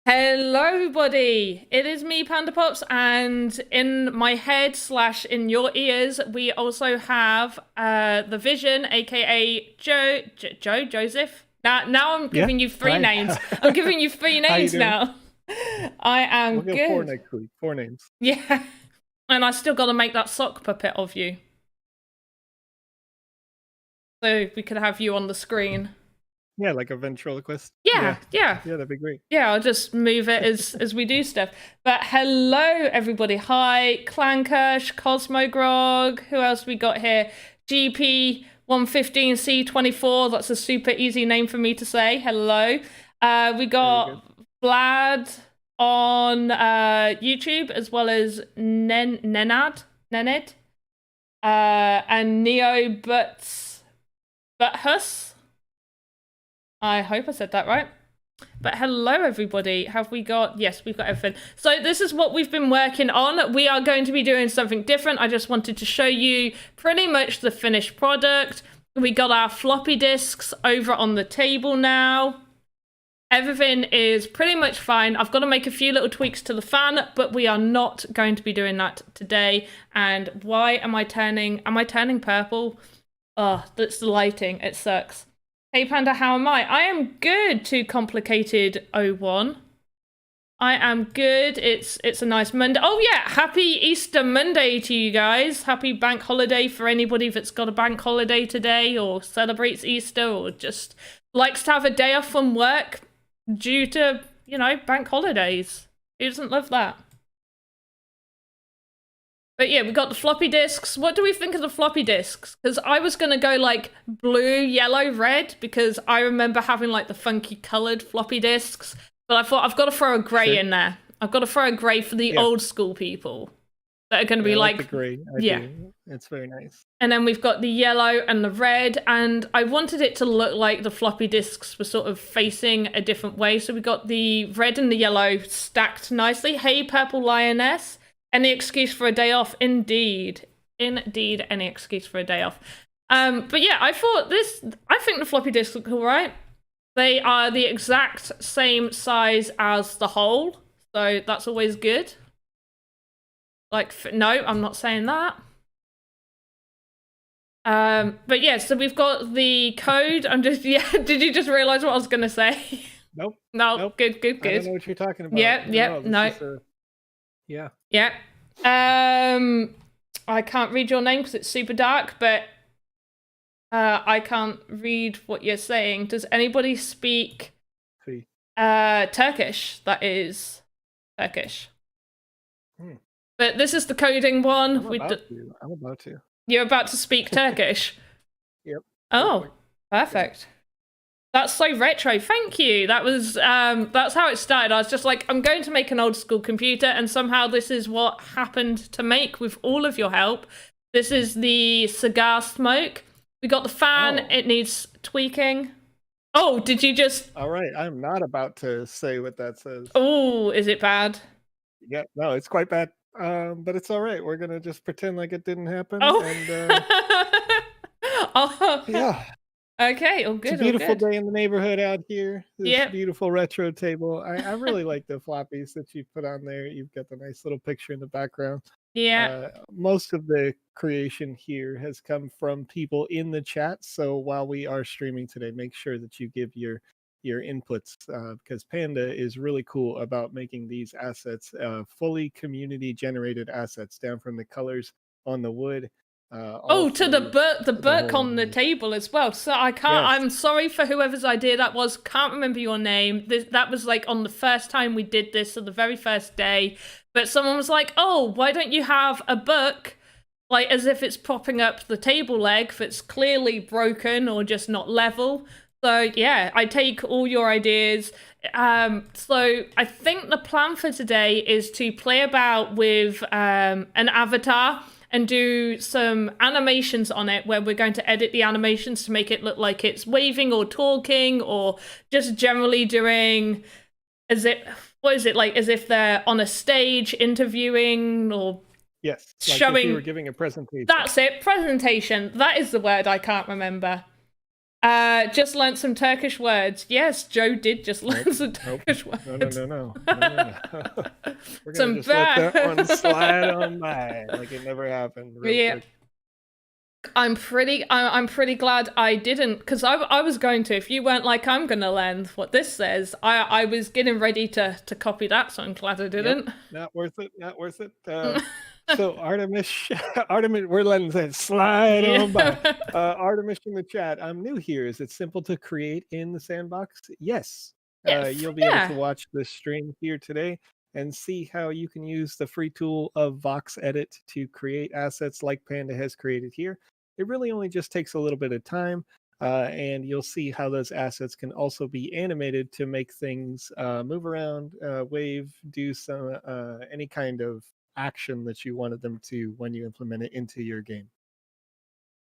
Hello, everybody. It is me, Panda Pops, and in my head / in your ears, we also have the Vision, aka Joseph. Now I'm giving you three Hi. names. I'm giving you three How you names doing? now. I am We'll go good. 4 next week. 4 names. Yeah, and I still got to make that sock puppet of you, so we could have you on the screen. Yeah, like a ventriloquist. Yeah. Yeah, that'd be great. Yeah, I'll just move it as we do stuff. But hello, everybody. Hi, Clankersh, Cosmogrog. Who else we got here? GP115C24. That's a super easy name for me to say. Hello. We got Vlad on YouTube, as well as Nenad, and Neo Butthus. I hope I said that right. But hello, everybody. Have we got... Yes, we've got everything. So this is what we've been working on. We are going to be doing something different. I just wanted to show you pretty much the finished product. We got our floppy disks over on the table now. Everything is pretty much fine. I've got to make a few little tweaks to the fan, but we are not going to be doing that today. And why am I turning purple? Oh, that's the lighting. It sucks. Hey Panda, how am I? I am good, Too Complicated 01. I am good. It's a nice Monday. Oh yeah, happy Easter Monday to you guys. Happy bank holiday for anybody that's got a bank holiday today or celebrates Easter or just likes to have a day off from work due to, you know, bank holidays. Who doesn't love that? But yeah, we got the floppy disks. What do we think of the floppy disks? Because I was going to go like blue, yellow, red, because I remember having like the funky coloured floppy disks. But I thought I've got to throw a grey in there. I've got to throw a grey for the old school people that are going to be like... the grey. Do. It's very nice. And then we've got the yellow and the red. And I wanted it to look like the floppy disks were sort of facing a different way. So we got the red and the yellow stacked nicely. Hey, Purple Lioness. Any excuse for a day off? Indeed, any excuse for a day off. But yeah, I think the floppy disks look all right. They are the exact same size as the hole, so that's always good. Like, no, I'm not saying that. But yeah, so we've got the code. Did you just realize what I was gonna say? Nope. No, good. I don't know what you're talking about. Yeah. I can't read your name because it's super dark, but I can't read what you're saying. Does anybody speak Turkish? That is Turkish. But this is the coding one. I'm about to. You're about to speak Turkish? Yep. Oh, perfect. That's so retro. Thank you. That was that's how it started. I was just like, I'm going to make an old school computer, and somehow this is what happened to make with all of your help. This is the cigar smoke. We got the fan. It needs tweaking. Oh, did you just... All right, I'm not about to say what that says. Oh, is it bad? Yeah, no, it's quite bad. But it's all right. We're gonna just pretend like it didn't happen. Oh. And oh. Yeah. Okay, all good. It's a beautiful day in the neighborhood out here. This beautiful retro table. I really like the floppies that you put on there. You've got the nice little picture in the background. Yeah. Most of the creation here has come from people in the chat. So while we are streaming today, make sure that you give your inputs, because Panda is really cool about making these assets fully community generated assets, down from the colors on the wood. To the book on the table as well. So I can't... Yes. I'm sorry for whoever's idea that was. Can't remember your name. That was like on the first time we did this, on the very first day. But someone was like, oh, why don't you have a book, like as if it's propping up the table leg that's clearly broken or just not level. So yeah, I take all your ideas. So I think the plan for today is to play about with an avatar and do some animations on it, where we're going to edit the animations to make it look like it's waving or talking, or just generally doing as if they're on a stage interviewing, or yes, like showing... if you were giving a presentation. That's it, presentation. That is the word I can't remember. Just learned some Turkish words. Yes, Joe did just learn some Nope. Turkish words. No. We're gonna Some just let that one bad. slide on by like it never happened real Yeah. quick. I'm pretty glad I didn't, because I was going to, if you weren't like, I'm gonna learn what this says, I was getting ready to copy that, so I'm glad I didn't. Yep, not worth it, not worth it. So Artemis, Artemis, we're letting that slide on by. Artemis in the chat. I'm new here. Is it simple to create in the sandbox? Yes. You'll be able to watch the stream here today and see how you can use the free tool of VoxEdit to create assets like Panda has created here. It really only just takes a little bit of time. And you'll see how those assets can also be animated to make things move around, wave, do some any kind of action that you wanted them to when you implement it into your game.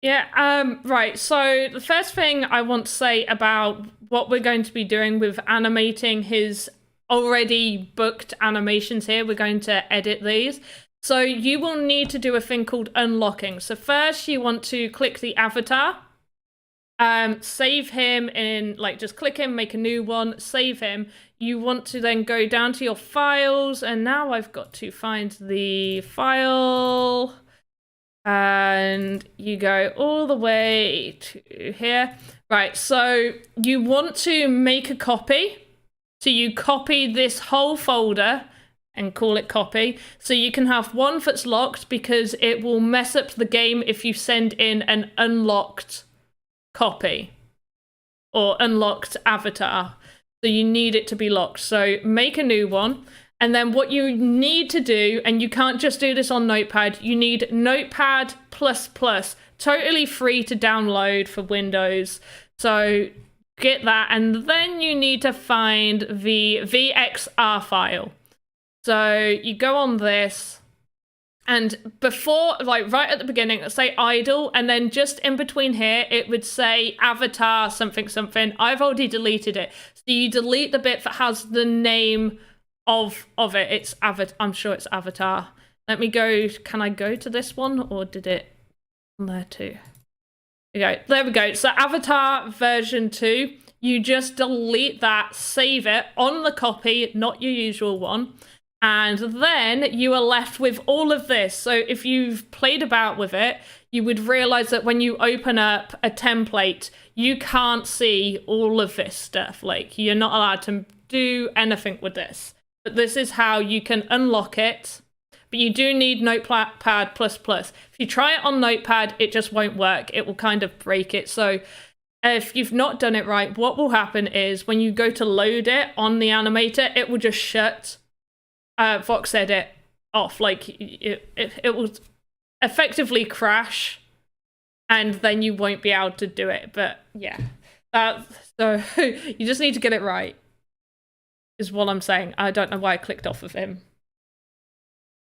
Yeah, right. So the first thing I want to say about what we're going to be doing with animating his already booked animations here, we're going to edit these. So you will need to do a thing called unlocking. So first you want to click the avatar, save him in, like, just click him, make a new one, save him. You want to then go down to your files, and now I've got to find the file. And you go all the way to here. Right, so you want to make a copy. So you copy this whole folder and call it copy. So you can have one that's locked, because it will mess up the game if you send in an unlocked copy or unlocked avatar. So you need it to be locked. So make a new one. And then what you need to do, and you can't just do this on Notepad, you need Notepad++, totally free to download for Windows. So get that, and then you need to find the VXR file. So you go on this, and before, like right at the beginning, it'll say idle, and then just in between here, it would say avatar something something. I've already deleted it. So you delete the bit that has the name of it. It's I'm sure it's avatar. Let me go. Can I go to this one, or did it there too? There we go. So avatar version 2. You just delete that, save it on the copy, not your usual one. And then you are left with all of this. So if you've played about with it, you would realize that when you open up a template, you can't see all of this stuff. Like, you're not allowed to do anything with this. But this is how you can unlock it. But you do need Notepad++. If you try it on Notepad, it just won't work. It will kind of break it. So if you've not done it right, what will happen is when you go to load it on the animator, it will just shut VoxEdit off. Like, it will effectively crash, and then you won't be able to do it. But yeah, so you just need to get it right, is what I'm saying. I don't know why I clicked off of him.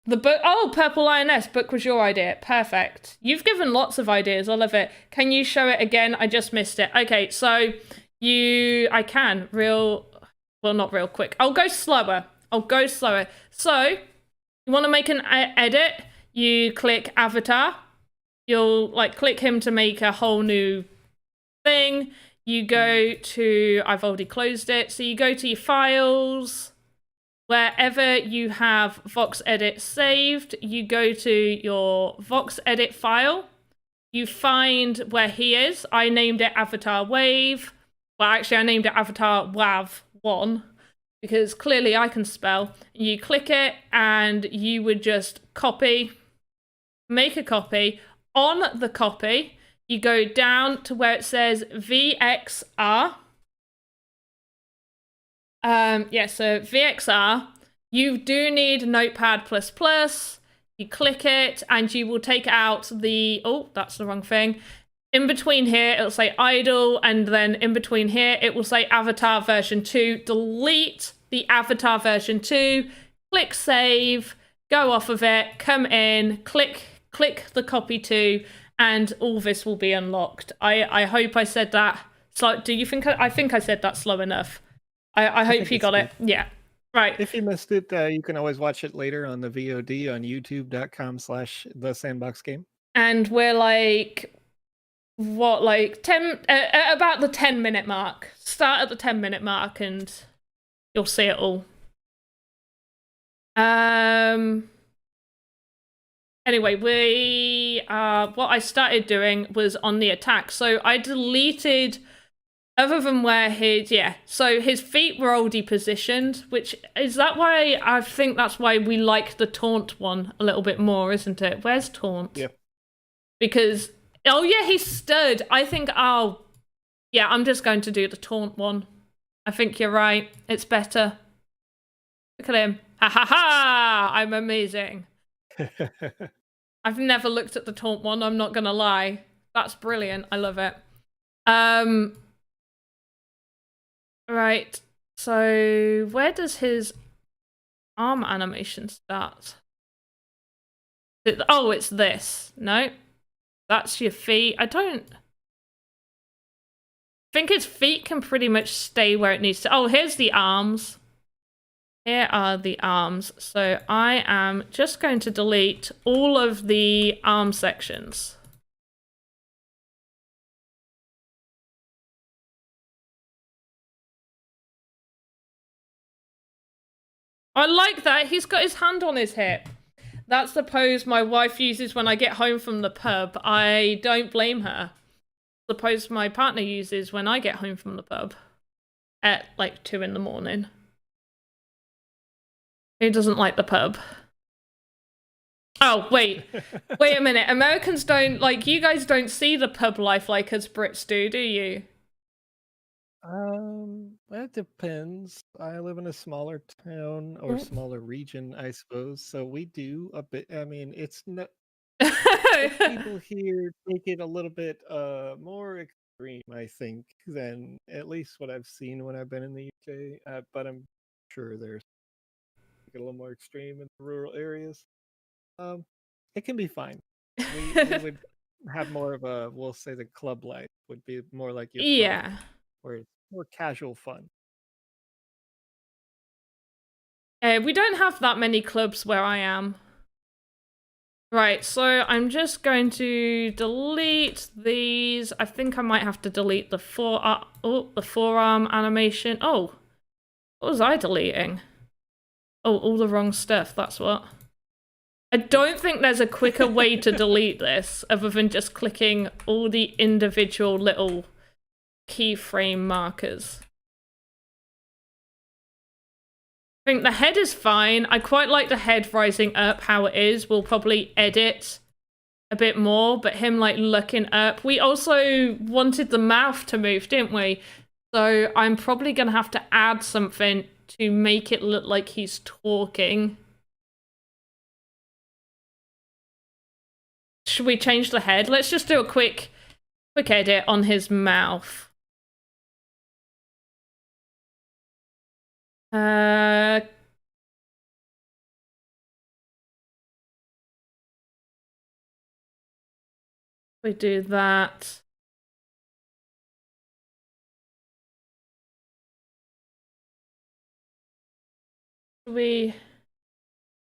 The book. Oh, Purple Lioness. Book was your idea. Perfect. You've given lots of ideas. I love it. Can you show it again? I just missed it. Okay, so I can. Well, not real quick. I'll go slower. So you want to make an edit. You click avatar. You'll click him to make a whole new thing. You go to, I've already closed it. So you go to your files. Wherever you have VoxEdit saved, you go to your VoxEdit file. You find where he is. I named it Avatar Wave. Well, actually, I named it Avatar WAV1 because clearly I can spell. You click it and you would just copy, make a copy. On the copy, you go down to where it says VXR. So VXR, you do need Notepad++. You click it and you will take out the, oh, that's the wrong thing. In between here, it'll say idle, and then in between here, it will say avatar version 2. Delete the avatar version 2, click save, go off of it, come in, click the copy to, and all this will be unlocked. I hope I said that. So, do you think I think I said that slow enough? I hope you got it. Yeah. Right. If you missed it, you can always watch it later on the VOD on youtube.com/thesandboxgame. And we're like what, like 10, about the 10-minute mark. Start at the 10-minute mark and you'll see it all. Anyway, what I started doing was on the attack. So I deleted, other than where so his feet were already positioned, which is that why I think that's why we like the taunt one a little bit more, isn't it? Where's taunt? Yeah. Because, oh yeah, he stood. I think, yeah, I'm just going to do the taunt one. I think you're right. It's better. Look at him. Ha ha ha! I'm amazing. I've never looked at the taunt one, I'm not gonna lie. That's brilliant. I love it. Right. So where does his arm animation start? Oh, it's this. No. That's your feet. I don't think his feet can pretty much stay where it needs to. Oh, here's the arms. Here are the arms. So I am just going to delete all of the arm sections. I like that. He's got his hand on his hip. That's the pose my wife uses when I get home from the pub. I don't blame her. The pose my partner uses when I get home from the pub at like 2 in the morning. Who doesn't like the pub? Oh, wait a minute. Americans don't, like, you guys don't see the pub life like us Brits do you? That depends. I live in a smaller town or smaller region, I suppose. So we do a bit. I mean, it's not. People here take it a little bit more extreme, I think, than at least what I've seen when I've been in the UK. But I'm sure there's a little more extreme in the rural areas. It can be fine. We would have more of a, we'll say, the club life would be more like your pub, where it's more casual fun. We don't have that many clubs where I am. Right, so I'm just going to delete these. I think I might have to delete the forearm animation. Oh, what was I deleting? Oh, all the wrong stuff, that's what. I don't think there's a quicker way to delete this other than just clicking all the individual little keyframe markers. I think the head is fine. I quite like the head rising up how it is. We'll probably edit a bit more, but him like looking up. We also wanted the mouth to move, didn't we? So I'm probably going to have to add something to make it look like he's talking. Should we change the head? Let's just do a quick edit on his mouth. We do that. We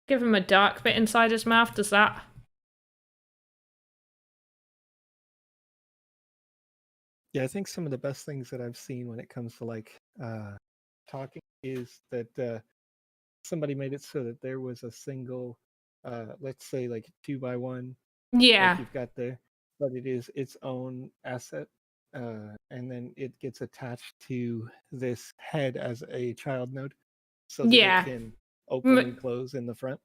give him a dark bit inside his mouth. Does that? Yeah, I think some of the best things that I've seen when it comes to like talking is that somebody made it so that there was a single, let's say like 2x1, Yeah, like you've got there, but it is its own asset, and then it gets attached to this head as a child node, so that it can open and close in the front.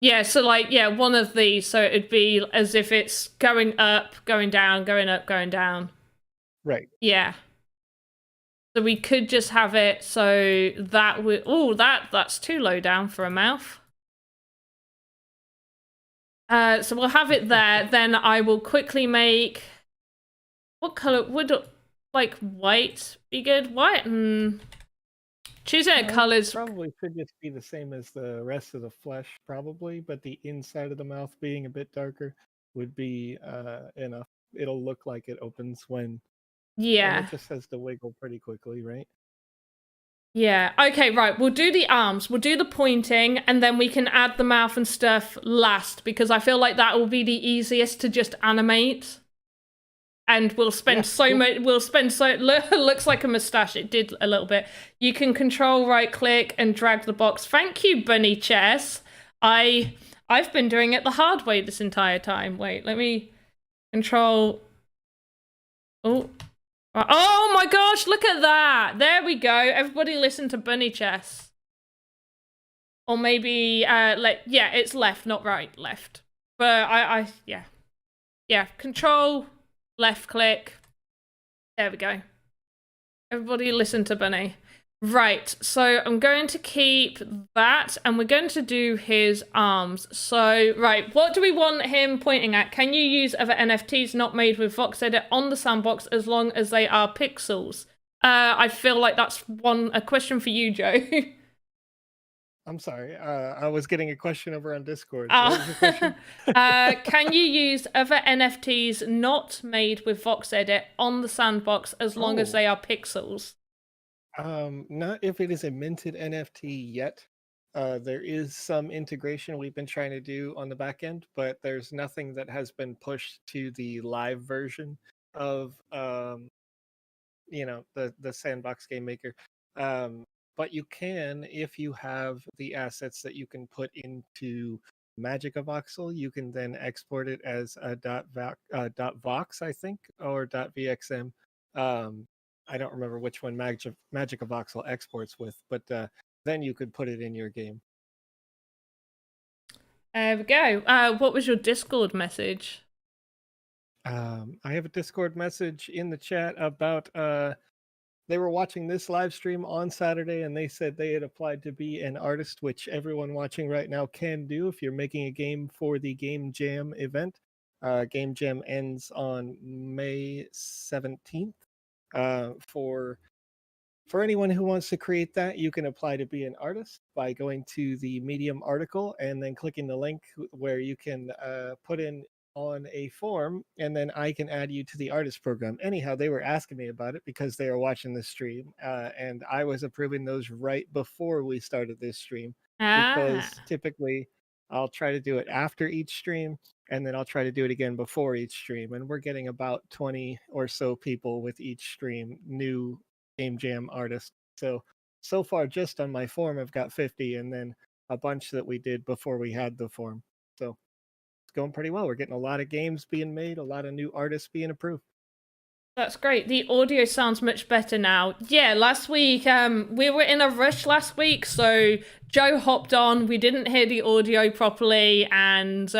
Yeah, so like, yeah, one of these, so it'd be as if it's going up, going down, going up, going down. Right. Yeah. So we could just have it so that would, that's too low down for a mouth. So we'll have it there. Then I will quickly make, what color would, like, white be good? White? Choosing a colors probably should just be the same as the rest of the flesh, probably, but the inside of the mouth being a bit darker would be enough. It'll look like it opens when, and it just has to wiggle pretty quickly, right? Yeah. Okay, right. We'll do the arms. We'll do the pointing, and then we can add the mouth and stuff last, because I feel like that will be the easiest to just animate. and we'll spend looks like a mustache. It did a little bit. You can control right click and drag the box. Thank you, Bunny Chess. I've been doing it the hard way this entire time. Wait, let me control. Oh my gosh, look at that. There we go. Everybody listen to Bunny Chess. Or maybe yeah, it's left, not right, left. But yeah, control left click. There we go. Everybody listen to Bunny. Right, so I'm going to keep that, and we're going to do his arms. So, right, what do we want him pointing at? Can you use other NFTs not made with VoxEdit on the sandbox as long as they are pixels? I feel like that's a question for you, Joe. I'm sorry. I was getting a question over on Discord. What was the question? Can you use other NFTs not made with VoxEdit on the sandbox as long as they are pixels? Not if it is a minted NFT yet. There is some integration we've been trying to do on the back end, but there's nothing that has been pushed to the live version of the Sandbox game maker. But you can, if you have the assets that you can put into Voxel, you can then export it as a .vox, I think, or .vxm. I don't remember which one Voxel exports with, but then you could put it in your game. There we go. What was your Discord message? I have a Discord message in the chat about they were watching this live stream on Saturday, and they said they had applied to be an artist, which everyone watching right now can do if you're making a game for the Game Jam event. Game Jam ends on May 17th. For anyone who wants to create that, you can apply to be an artist by going to the Medium article and then clicking the link where you can put in on a form, and then I can add you to the artist program. Anyhow, they were asking me about it because they were watching the stream, and I was approving those right before we started this stream, because typically I'll try to do it after each stream, and then I'll try to do it again before each stream. And we're getting about 20 or so people with each stream, new Game Jam artists. So far, just on my form, I've got 50, and then a bunch that we did before we had the form. So it's going pretty well. We're getting a lot of games being made, a lot of new artists being approved. That's great. The audio sounds much better now. Yeah, last week, we were in a rush last week, so Joe hopped on. We didn't hear the audio properly, and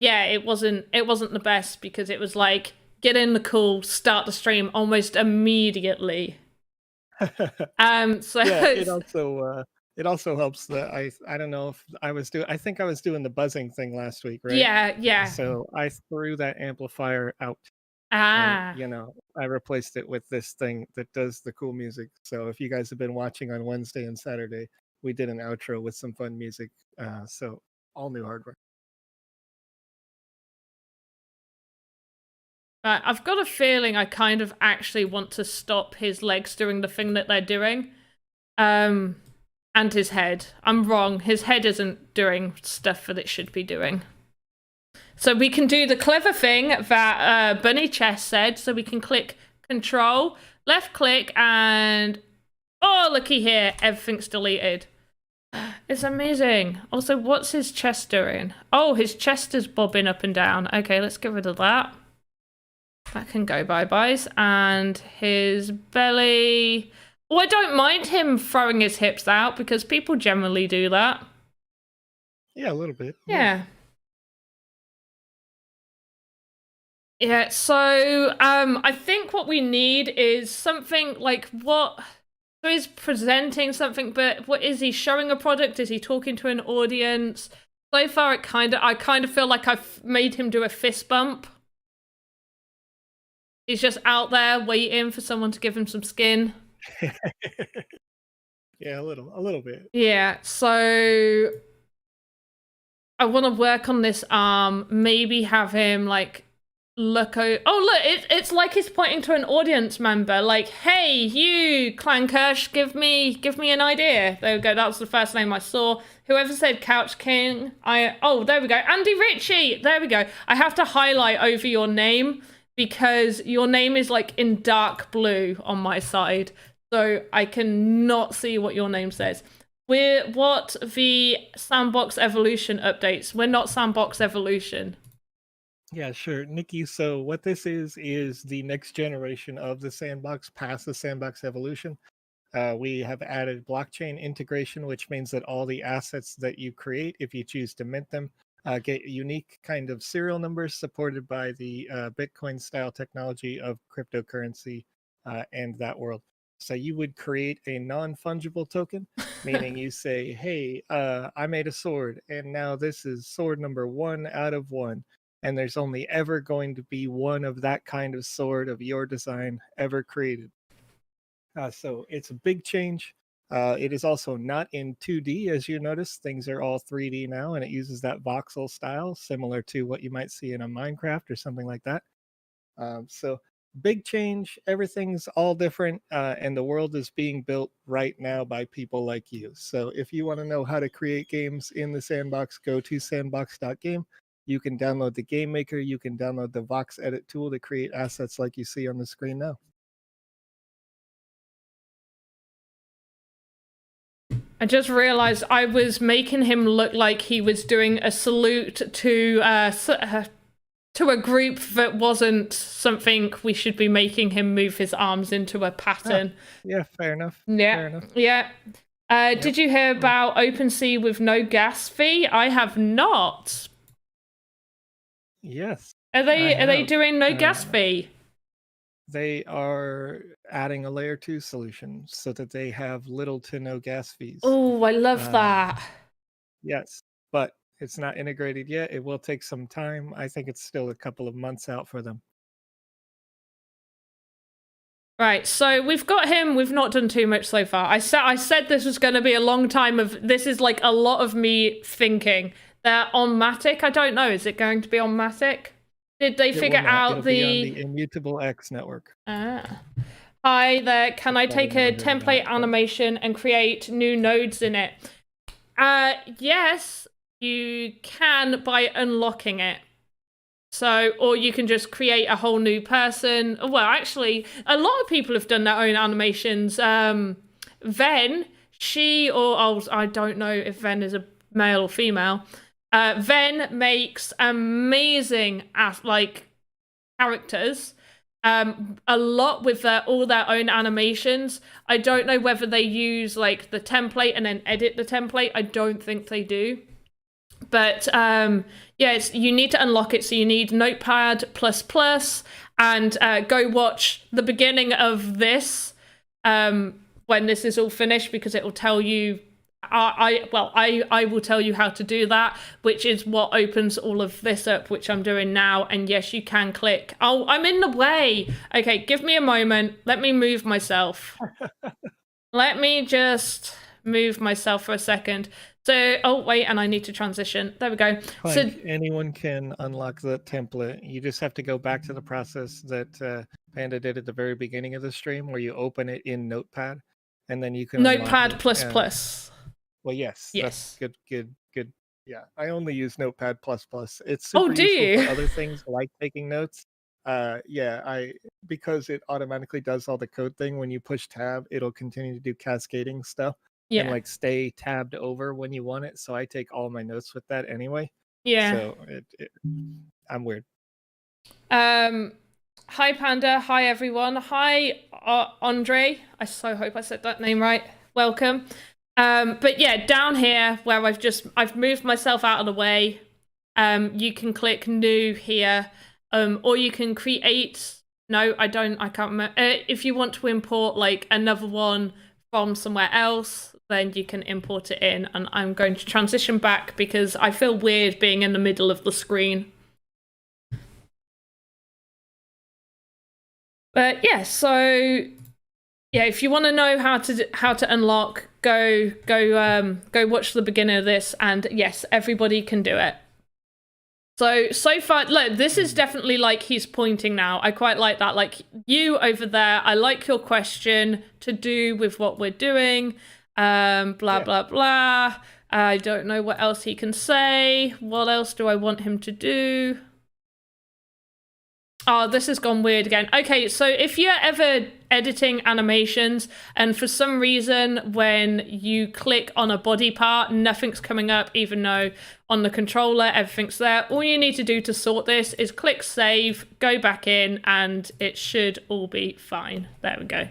yeah, it wasn't the best because it was like, get in the call, start the stream almost immediately. So yeah, it also helps that I don't know if I think I was doing the buzzing thing last week, right? Yeah. So I threw that amplifier out. And, I replaced it with this thing that does the cool music. So if you guys have been watching on Wednesday and Saturday, we did an outro with some fun music. So all new hardware. I've got a feeling I kind of actually want to stop his legs doing the thing that they're doing. And his head. I'm wrong. His head isn't doing stuff that it should be doing. So we can do the clever thing that Bunny Chess said. So we can click Control, left click, and oh, looky here, everything's deleted. It's amazing. Also, what's his chest doing? Oh, his chest is bobbing up and down. Okay, let's get rid of that. That can go bye-byes. And his belly. Oh, I don't mind him throwing his hips out because people generally do that. Yeah, a little bit. Yeah. Yeah, so I think what we need is something like what. So he's presenting something, but what is he showing a product? Is he talking to an audience? So far, I kind of feel like I've made him do a fist bump. He's just out there waiting for someone to give him some skin. Yeah, a little bit. Yeah, so I want to work on this arm. Maybe have him like look. Oh, look! It's like he's pointing to an audience member. Like, hey, you Clankersh, give me an idea. There we go. That was the first name I saw. Whoever said Couch King. Oh, there we go. Andy Ritchie. There we go. I have to highlight over your name because your name is like in dark blue on my side, so I cannot see what your name says. We're what the Sandbox Evolution updates. We're not Sandbox Evolution. Yeah, sure, Nikki. So what this is the next generation of the sandbox past the sandbox evolution. We have added blockchain integration, which means that all the assets that you create, if you choose to mint them, get unique kind of serial numbers supported by the Bitcoin style technology of cryptocurrency and that world. So you would create a non-fungible token, meaning you say, hey, I made a sword, and now this is sword number 1 out of 1. And there's only ever going to be one of that kind of sword of your design ever created. So it's a big change. It is also not in 2D, as you notice. Things are all 3D now, and it uses that voxel style, similar to what you might see in a Minecraft or something like that. So big change. Everything's all different, and the world is being built right now by people like you. So if you want to know how to create games in the sandbox, go to sandbox.game. You can download the game maker. You can download the VoxEdit tool to create assets like you see on the screen now. I just realized I was making him look like he was doing a salute to a group that wasn't something we should be making him move his arms into a pattern. Yeah, fair enough. Yeah, fair enough. yeah. Did you hear about OpenSea with no gas fee? I have not. Yes. Are they doing no gas fee? They are adding a layer 2 solution so that they have little to no gas fees. Oh, I love that. Yes, but it's not integrated yet. It will take some time. I think it's still a couple of months out for them. Right, so we've got him. We've not done too much so far. I said this was going to be a long time of. This is like a lot of me thinking. They're on Matic. I don't know. Is it going to be on Matic? Did they figure out It'll be on the Immutable X network? Hi there. Can I take a template animation and create new nodes in it? Yes, you can by unlocking it. So, or you can just create a whole new person. Well, actually, a lot of people have done their own animations. Ven, I don't know if Ven is a male or female. Ven makes amazing characters. A lot with all their own animations. I don't know whether they use like the template and then edit the template. I don't think they do. But yeah, you need to unlock it. So you need Notepad++, and go watch the beginning of this when this is all finished, because it will tell you. I will tell you how to do that, which is what opens all of this up, which I'm doing now. And yes, you can click. Oh, I'm in the way. Okay, give me a moment. Let me move myself. Let me just move myself for a second. So, oh wait, and I need to transition. There we go. Like, so anyone can unlock the template. You just have to go back to the process that Panda did at the very beginning of the stream, where you open it in Notepad, and then you can Notepad++. Well, yes. Yes. That's good. Yeah, I only use Notepad++. It's super do you? useful for other things like taking notes. Yeah, because it automatically does all the code thing. When you push tab, it'll continue to do cascading stuff. Yeah. And like stay tabbed over when you want it. So I take all my notes with that anyway. Yeah. So I'm weird. Hi Panda. Hi everyone. Hi Andre. I so hope I said that name right. Welcome. But yeah, down here where I've moved myself out of the way. You can click new here. Or you can create. No, I can't remember. If you want to import like another one from somewhere else, then you can import it in. And I'm going to transition back because I feel weird being in the middle of the screen. But yeah, so yeah, if you want to know how to unlock, go watch the beginning of this, and yes, everybody can do it. So far, look, this is definitely like he's pointing now. I quite like that. Like, you over there, I like your question to do with what we're doing. Blah, blah. I don't know what else he can say. What else do I want him to do? Oh, this has gone weird again. Okay, so if you're ever editing animations and for some reason when you click on a body part, nothing's coming up, even though on the controller everything's there, all you need to do to sort this is click save, go back in, and it should all be fine. There we go.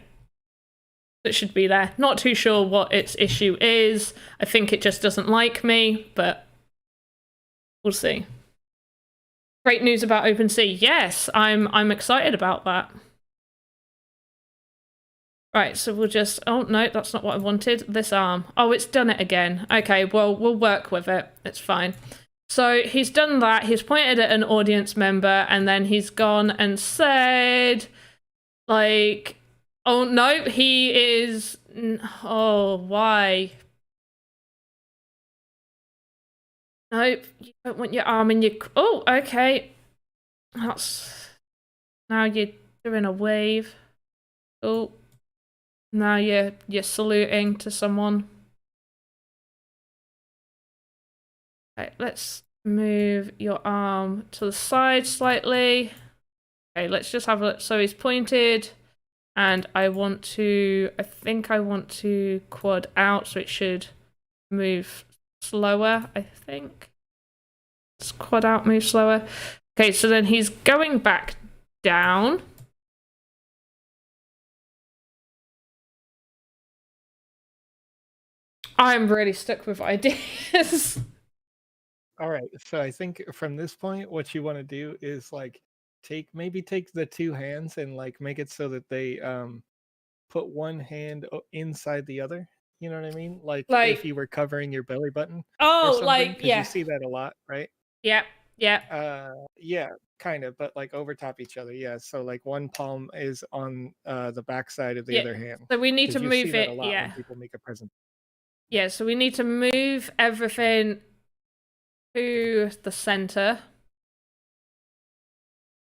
It should be there. Not too sure what its issue is. I think it just doesn't like me, but we'll see. Great news about OpenSea. Yes, I'm excited about that. Right, so we'll just... Oh, no, that's not what I wanted. This arm. Oh, it's done it again. Okay, well, we'll work with it. It's fine. So he's done that. He's pointed at an audience member, and then he's gone and said, like... Oh, no, he is... Oh, why? Nope, you don't want your arm in your... Oh, okay. That's... Now you're doing a wave. Oh. Now you're saluting to someone. Okay, let's move your arm to the side slightly. Okay, let's just have a look. So he's pointed, and I think I want to quad out, so it should move slower, I think. Let's quad out, move slower. Okay, so then he's going back down. I'm really stuck with ideas. All right, so I think from this point, what you want to do is like take the two hands and like make it so that they put one hand inside the other. You know what I mean? Like if you were covering your belly button or Oh, something, like, because yeah. you see that a lot, right? Yeah, yeah. Yeah, kind of, but like over top each other. Yeah, so like one palm is on the backside of the other hand. So we need to 'Cause you move see that it. a lot Yeah. when people make a present. Yeah, so we need to move everything to the center.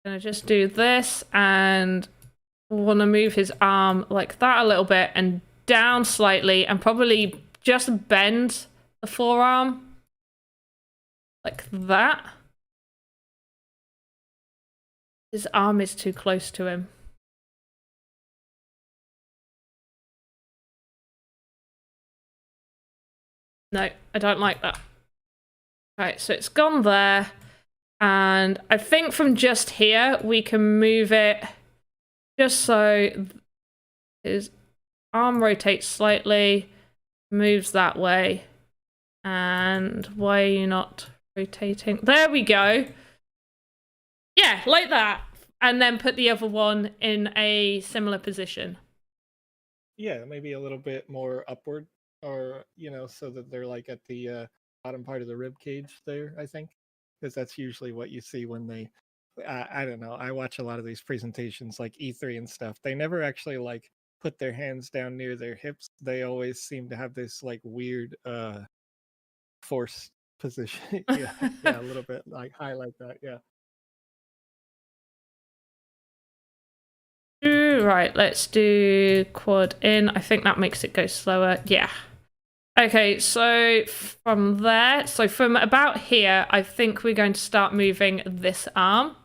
Gonna just do this, and want to move his arm like that a little bit and down slightly, and probably just bend the forearm like that. His arm is too close to him. No, I don't like that. Right, so it's gone there. And I think from just here, we can move it just so his arm rotates slightly, moves that way. And why are you not rotating? There we go. Yeah, like that. And then put the other one in a similar position. Yeah, maybe a little bit more upward, or so that they're like at the bottom part of the rib cage there, I think, because that's usually what you see when they I don't know, I watch a lot of these presentations like E3 and stuff. They never actually like put their hands down near their hips. They always seem to have this like weird force position. Yeah, a little bit like high like that. Yeah. Right, let's do quad in. I think that makes it go slower. Yeah. Okay, so from there, so from about here, I think we're going to start moving this arm.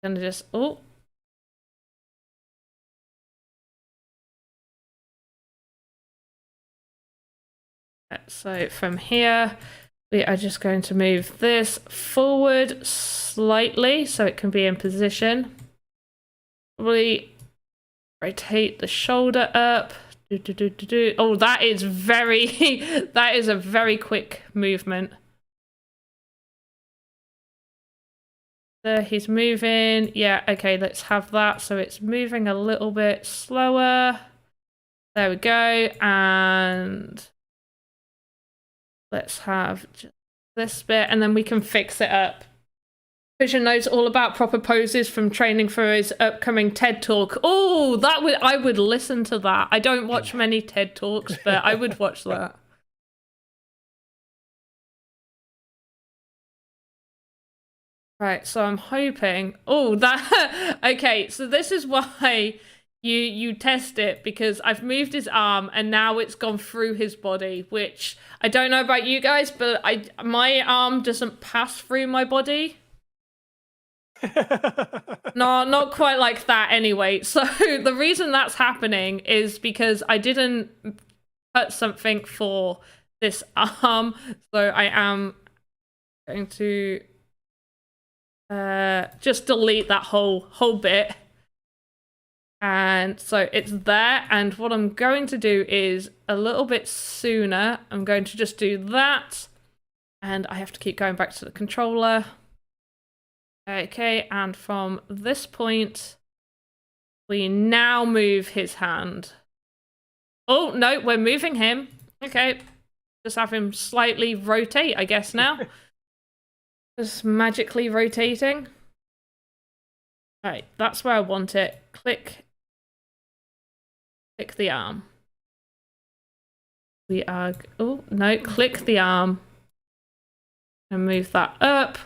Gonna just, oh. So from here, we are just going to move this forward slightly so it can be in position. Probably rotate the shoulder up. Oh, that is very, that is a very quick movement. There, he's moving. Yeah, okay, let's have that. So it's moving a little bit slower. There we go. And let's have just this bit, and then we can fix it up. Vision knows all about proper poses from training for his upcoming TED Talk. Oh, I would listen to that. I don't watch many TED Talks, but I would watch that. Right, so I'm hoping... Oh, that... Okay, so this is why you test it, because I've moved his arm and now it's gone through his body, which I don't know about you guys, but my arm doesn't pass through my body. No, not quite like that anyway. So the reason that's happening is because I didn't cut something for this arm. So I am going to just delete that whole bit. And so it's there. And what I'm going to do is a little bit sooner. I'm going to just do that. And I have to keep going back to the controller. Okay, and from this point, we now move his hand. Oh, no, we're moving him. Okay, just have him slightly rotate, I guess, now. Just magically rotating. All right, that's where I want it. Click the arm. We are... Oh, no, click the arm. And move that up.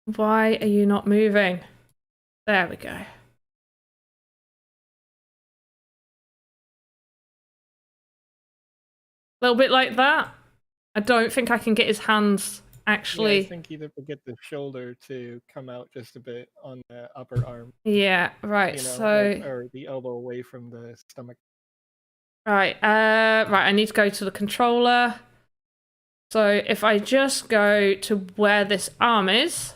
Why are you not moving? There we go. A little bit like that. I don't think I can get his hands actually. Yeah, I think you'd have to get the shoulder to come out just a bit on the upper arm. Yeah, right. So or the elbow away from the stomach. Right. Right. I need to go to the controller. So if I just go to where this arm is,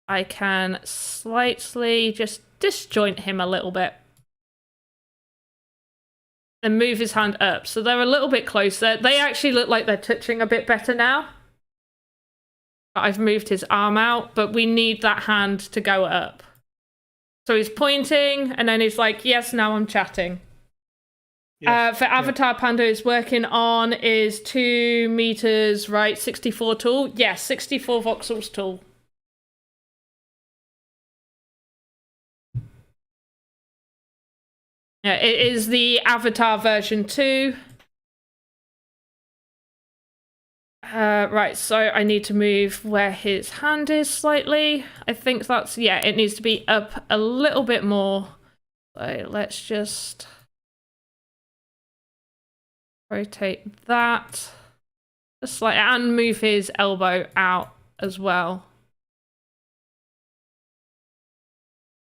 I can slightly just disjoint him a little bit. And move his hand up. So they're a little bit closer. They actually look like they're touching a bit better now. I've moved his arm out, but we need that hand to go up. So he's pointing, and then he's like, yes, now I'm chatting. Yes, for Avatar Panda is working on is 2 meters, right? 64 tall? Yes, 64 voxels tall. Yeah, it is the Avatar version 2. Right, so I need to move where his hand is slightly. I think that's, yeah, it needs to be up a little bit more. So let's just rotate that. Just like, and move his elbow out as well.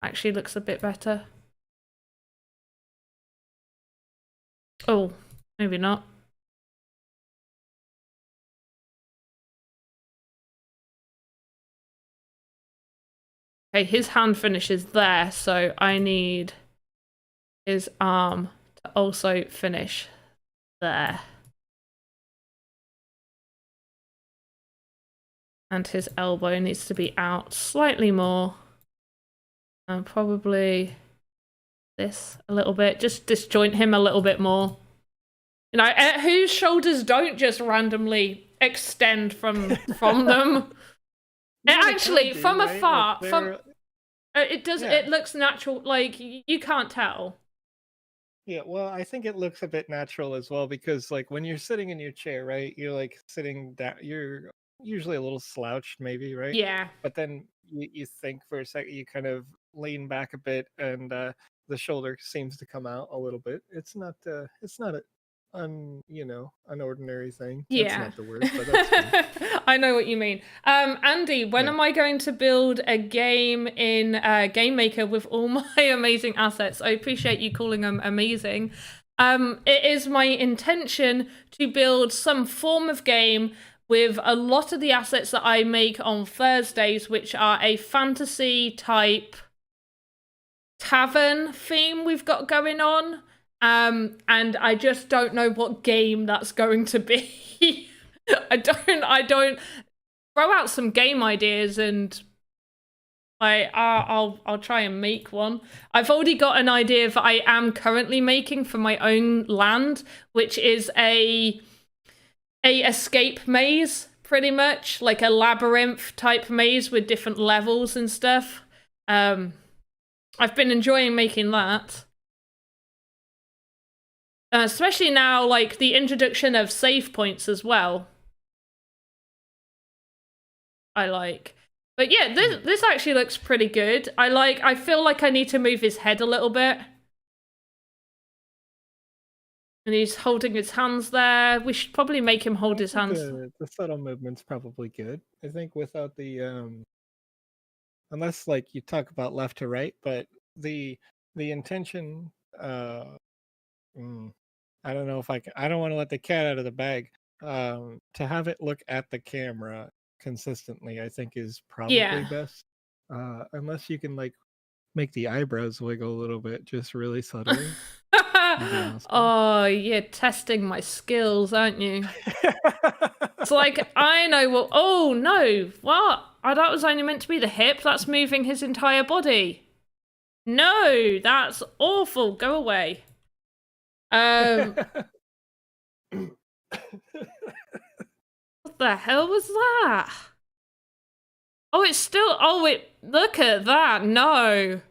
Actually looks a bit better. Oh, maybe not. Okay, his hand finishes there, so I need his arm to also finish there. And his elbow needs to be out slightly more. And probably this a little bit. Just disjoint him a little bit more. You know, whose shoulders don't just randomly extend from them. It actually, from afar, it does. Yeah. It looks natural. Like you can't tell. Yeah, well, I think it looks a bit natural as well because, like, when you're sitting in your chair, right, you're like sitting down. You're usually a little slouched, maybe, right? Yeah. But then you think for a second, you kind of lean back a bit, and the shoulder seems to come out a little bit. It's not an ordinary thing. Yeah. That's not the word, but that's fine. I know what you mean. Andy, when am I going to build a game in Game Maker with all my amazing assets? I appreciate you calling them amazing. It is my intention to build some form of game with a lot of the assets that I make on Thursdays, which are a fantasy type tavern theme we've got going on. And I just don't know what game that's going to be. I don't throw out some game ideas and I'll try and make one. I've already got an idea that I am currently making for my own land, which is a escape maze, pretty much like a labyrinth type maze with different levels and stuff. I've been enjoying making that. Especially now, like, the introduction of save points as well. I like. But yeah, this actually looks pretty good. I feel like I need to move his head a little bit. And he's holding his hands there. We should probably make him hold his hands. The subtle movement's probably good. I think without the unless like you talk about left to right, but the intention I don't know if I don't want to let the cat out of the bag. To have it look at the camera consistently, I think is probably Yeah. best. Unless you can like make the eyebrows wiggle a little bit, just really subtly. Awesome. Oh, you're testing my skills, aren't you? It's like, I know what. Oh, no. What? Oh, that was only meant to be the hip. That's moving his entire body. No, that's awful. Go away. What the hell was that? Oh, it's still. Oh, look at that. No.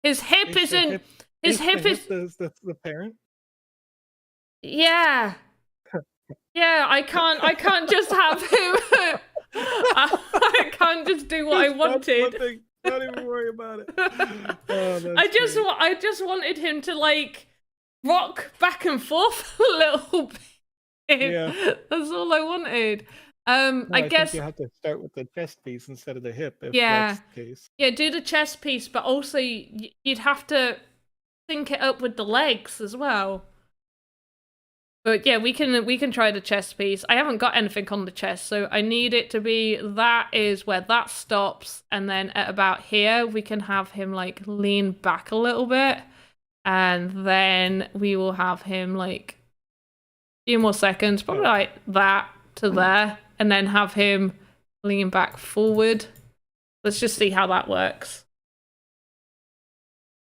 His hip isn't. His hip is. The parent? Yeah. Yeah, I can't just have him. I can't just do what I wanted. Don't even worry about it. I just wanted him to like rock back and forth a little bit. Yeah. That's all I wanted. I guess think you have to start with the chest piece instead of the hip if yeah. that's the case. Yeah, do the chest piece, but also you'd have to sync it up with the legs as well. But yeah, we can try the chest piece. I haven't got anything on the chest, so I need it to be that is where that stops, and then at about here we can have him like lean back a little bit, and then we will have him like a few more seconds, probably like that to there, and then have him lean back forward. Let's just see how that works.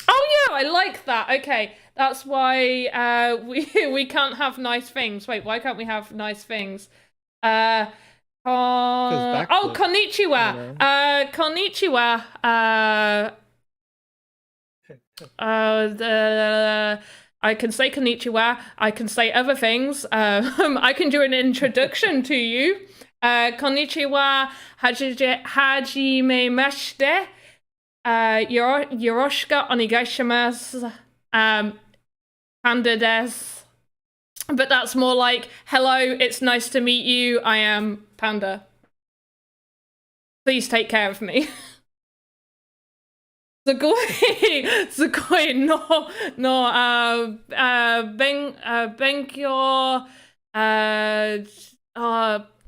Oh yeah, I like that. Okay, that's why we can't have nice things. Wait, why can't we have nice things? Oh, konnichiwa. Konnichiwa. I can say konnichiwa. I can say other things. I can do an introduction to you. Konnichiwa. Hajimemashite. Yoroshiku onegaishimasu. Panda desu. But that's more like, hello, it's nice to meet you. I am Panda. Please take care of me. Sugoi no benkyo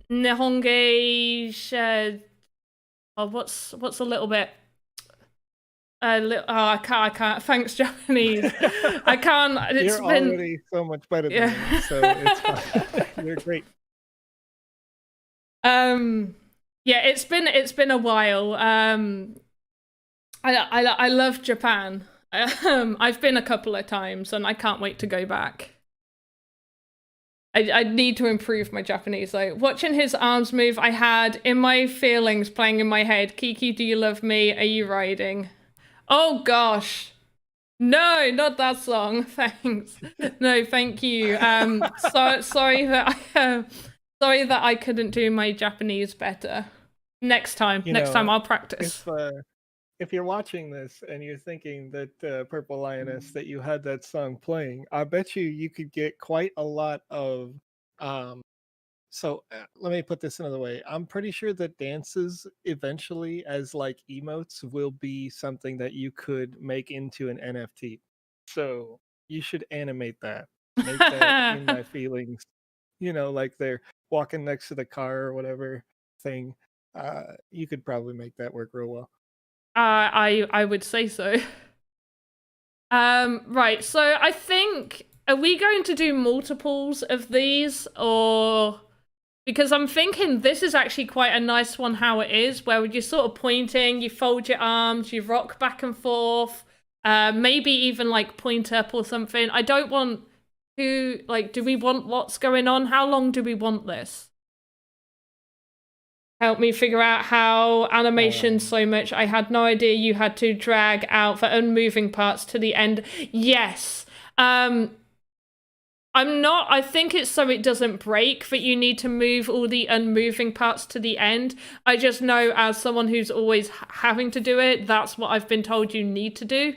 nihonge what's a little bit I can't. Thanks, Japanese. I can't. You're already so much better than me, so it's fine. You're great. Yeah, it's been a while. I love Japan. I've been a couple of times, and I can't wait to go back. I need to improve my Japanese. Like watching his arms move, I had in my feelings playing in my head. Kiki, do you love me? Are you riding? Oh gosh. No, not that song. Thanks. No, thank you. Sorry that I couldn't do my Japanese better. Next time I'll practice. If you're watching this and you're thinking that Purple Lioness that you had that song playing, I bet you could get quite a lot of so let me put this another way. I'm pretty sure that dances eventually as like emotes will be something that you could make into an NFT. So you should animate that. Make that in my feelings. You know, like they're walking next to the car or whatever thing. You could probably make that work real well. I would say so. Right, so I think, are we going to do multiples of these, or because I'm thinking this is actually quite a nice one how it is, where you're sort of pointing, you fold your arms, you rock back and forth, maybe even like point up or something. I don't want to, like, do we want what's going on? How long do we want this? Help me figure out how animation so much. I had no idea you had to drag out the unmoving parts to the end. Yes. I think it's so it doesn't break that you need to move all the unmoving parts to the end. I just know as someone who's always having to do it, that's what I've been told you need to do.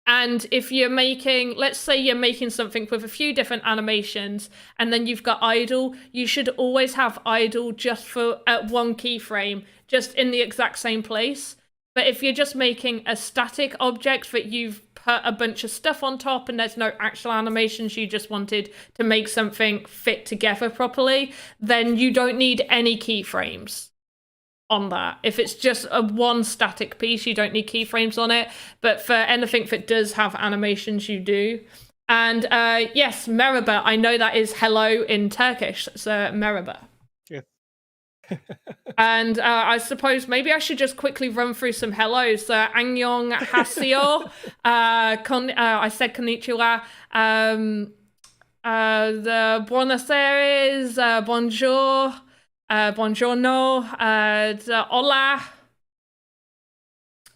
And if you're making, let's say you're making something with a few different animations, and then you've got idle, you should always have idle just for at one keyframe, just in the exact same place. But if you're just making a static object that you've put a bunch of stuff on top and there's no actual animations, you just wanted to make something fit together properly, then you don't need any keyframes on that. If it's just a one static piece, you don't need keyframes on it. But for anything that does have animations, you do. And yes, merhaba. I know that is hello in Turkish. So merhaba. Yeah. And I suppose maybe I should just quickly run through some hellos. Annyeong haseo. I said konnichiwa. The Buenos Aires. Bonjour. Buongiorno, hola.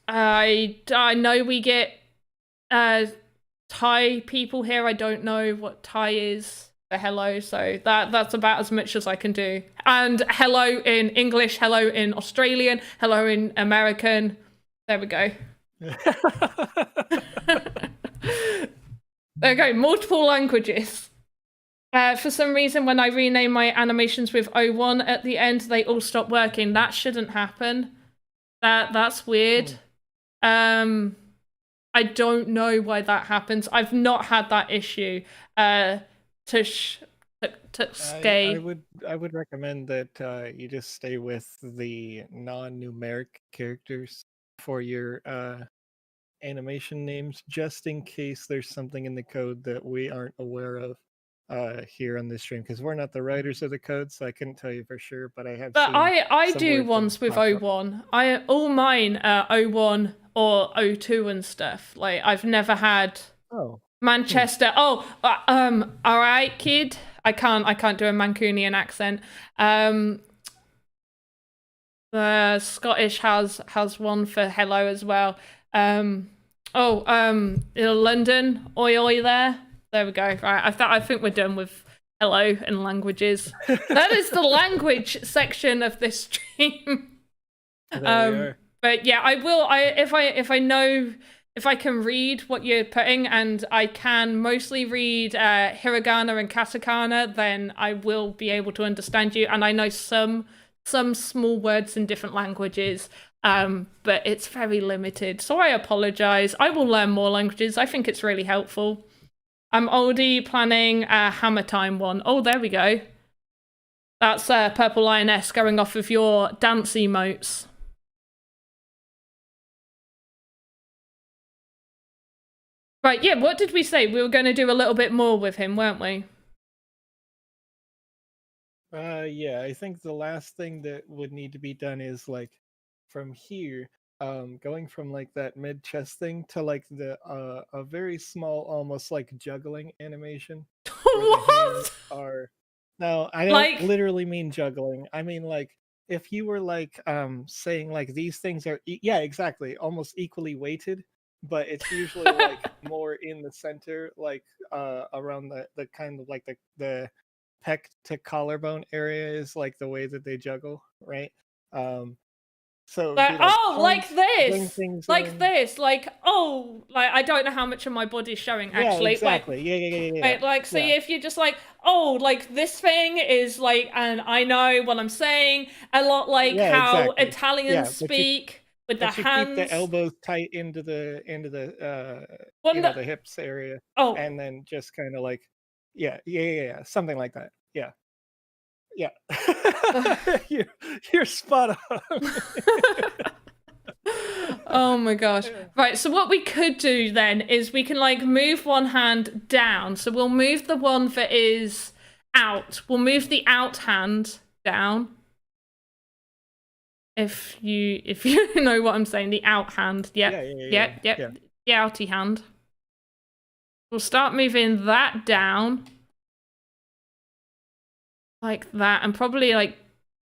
I know we get Thai people here. I don't know what Thai is for hello, so that's about as much as I can do. And hello in English, hello in Australian, hello in American. There we go. There we go, multiple languages. For some reason, when I rename my animations with 01 at the end, they all stop working. That shouldn't happen. That's weird. I don't know why that happens. I've not had that issue. To stay. I would recommend that you just stay with the non-numeric characters for your animation names, just in case there's something in the code that we aren't aware of here on this stream, because we're not the writers of the code, so I couldn't tell you for sure. But I have. But seen I some do weird ones things with pop up. 01. All mine are 01 or 02 and stuff. Like I've never had Manchester. All right, kid. I can't do a Mancunian accent. The Scottish has one for hello as well. London, oi oi there. There we go. Right, I think we're done with hello and languages. That is the language section of this stream. But yeah, I will. If I can read what you're putting, and I can mostly read hiragana and katakana, then I will be able to understand you. And I know some small words in different languages, but it's very limited. So I apologize. I will learn more languages. I think it's really helpful. I'm already planning a Hammer Time one. Oh, there we go. That's Purple Lioness going off of your dance emotes. Right, yeah, what did we say? We were going to do a little bit more with him, weren't we? Yeah, I think the last thing that would need to be done is like from here, going from like that mid chest thing to like the a very small, almost like juggling animation. What? No, I don't literally mean juggling. I mean like if you were like saying like these things are yeah, exactly, almost equally weighted, but it's usually like more in the center, like around the kind of like the pec to collarbone area is like the way that they juggle, right? So like, like this, like in. this, like I don't know how much of my body's showing actually. Yeah, exactly. Yeah. Wait, like so if you're just like like this thing is like, and I know what I'm saying a lot, like how exactly. Italians speak with the hands. Keep the elbows tight into the the hips area. Oh, and then just kind of like yeah, something like that. Yeah. You're spot on. Oh my gosh. Right, so what we could do then is we can like move one hand down. So we'll move the one that is out. We'll move the out hand down. If you know what I'm saying, the out hand. Yep. The outy hand. We'll start moving that down. Like that, and probably like,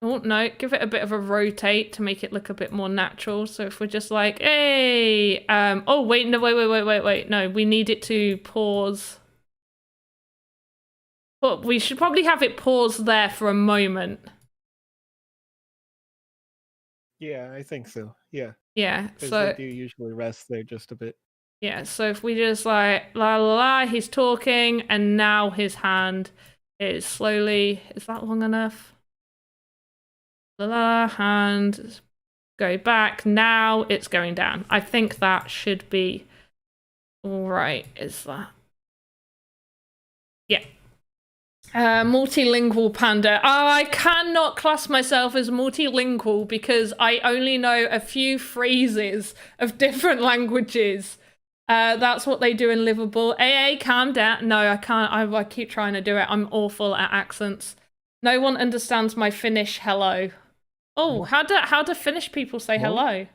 oh no, give it a bit of a rotate to make it look a bit more natural. So if we're just like, hey, oh wait, no, wait, no, we need it to pause. But we should probably have it pause there for a moment. Yeah, I think so. Yeah. Yeah, so they do usually rest there just a bit. Yeah, so if we just like la la la, he's talking, and now his hand is slowly. Is that long enough? La la, hand, go back. Now it's going down. I think that should be all right. Is that? Yeah. Multilingual panda. Oh, I cannot class myself as multilingual because I only know a few phrases of different languages. That's what they do in Liverpool. AA, calm down. No, I can't. I keep trying to do it. I'm awful at accents. No one understands my Finnish hello. Oh, how do Finnish people say Moi? hello?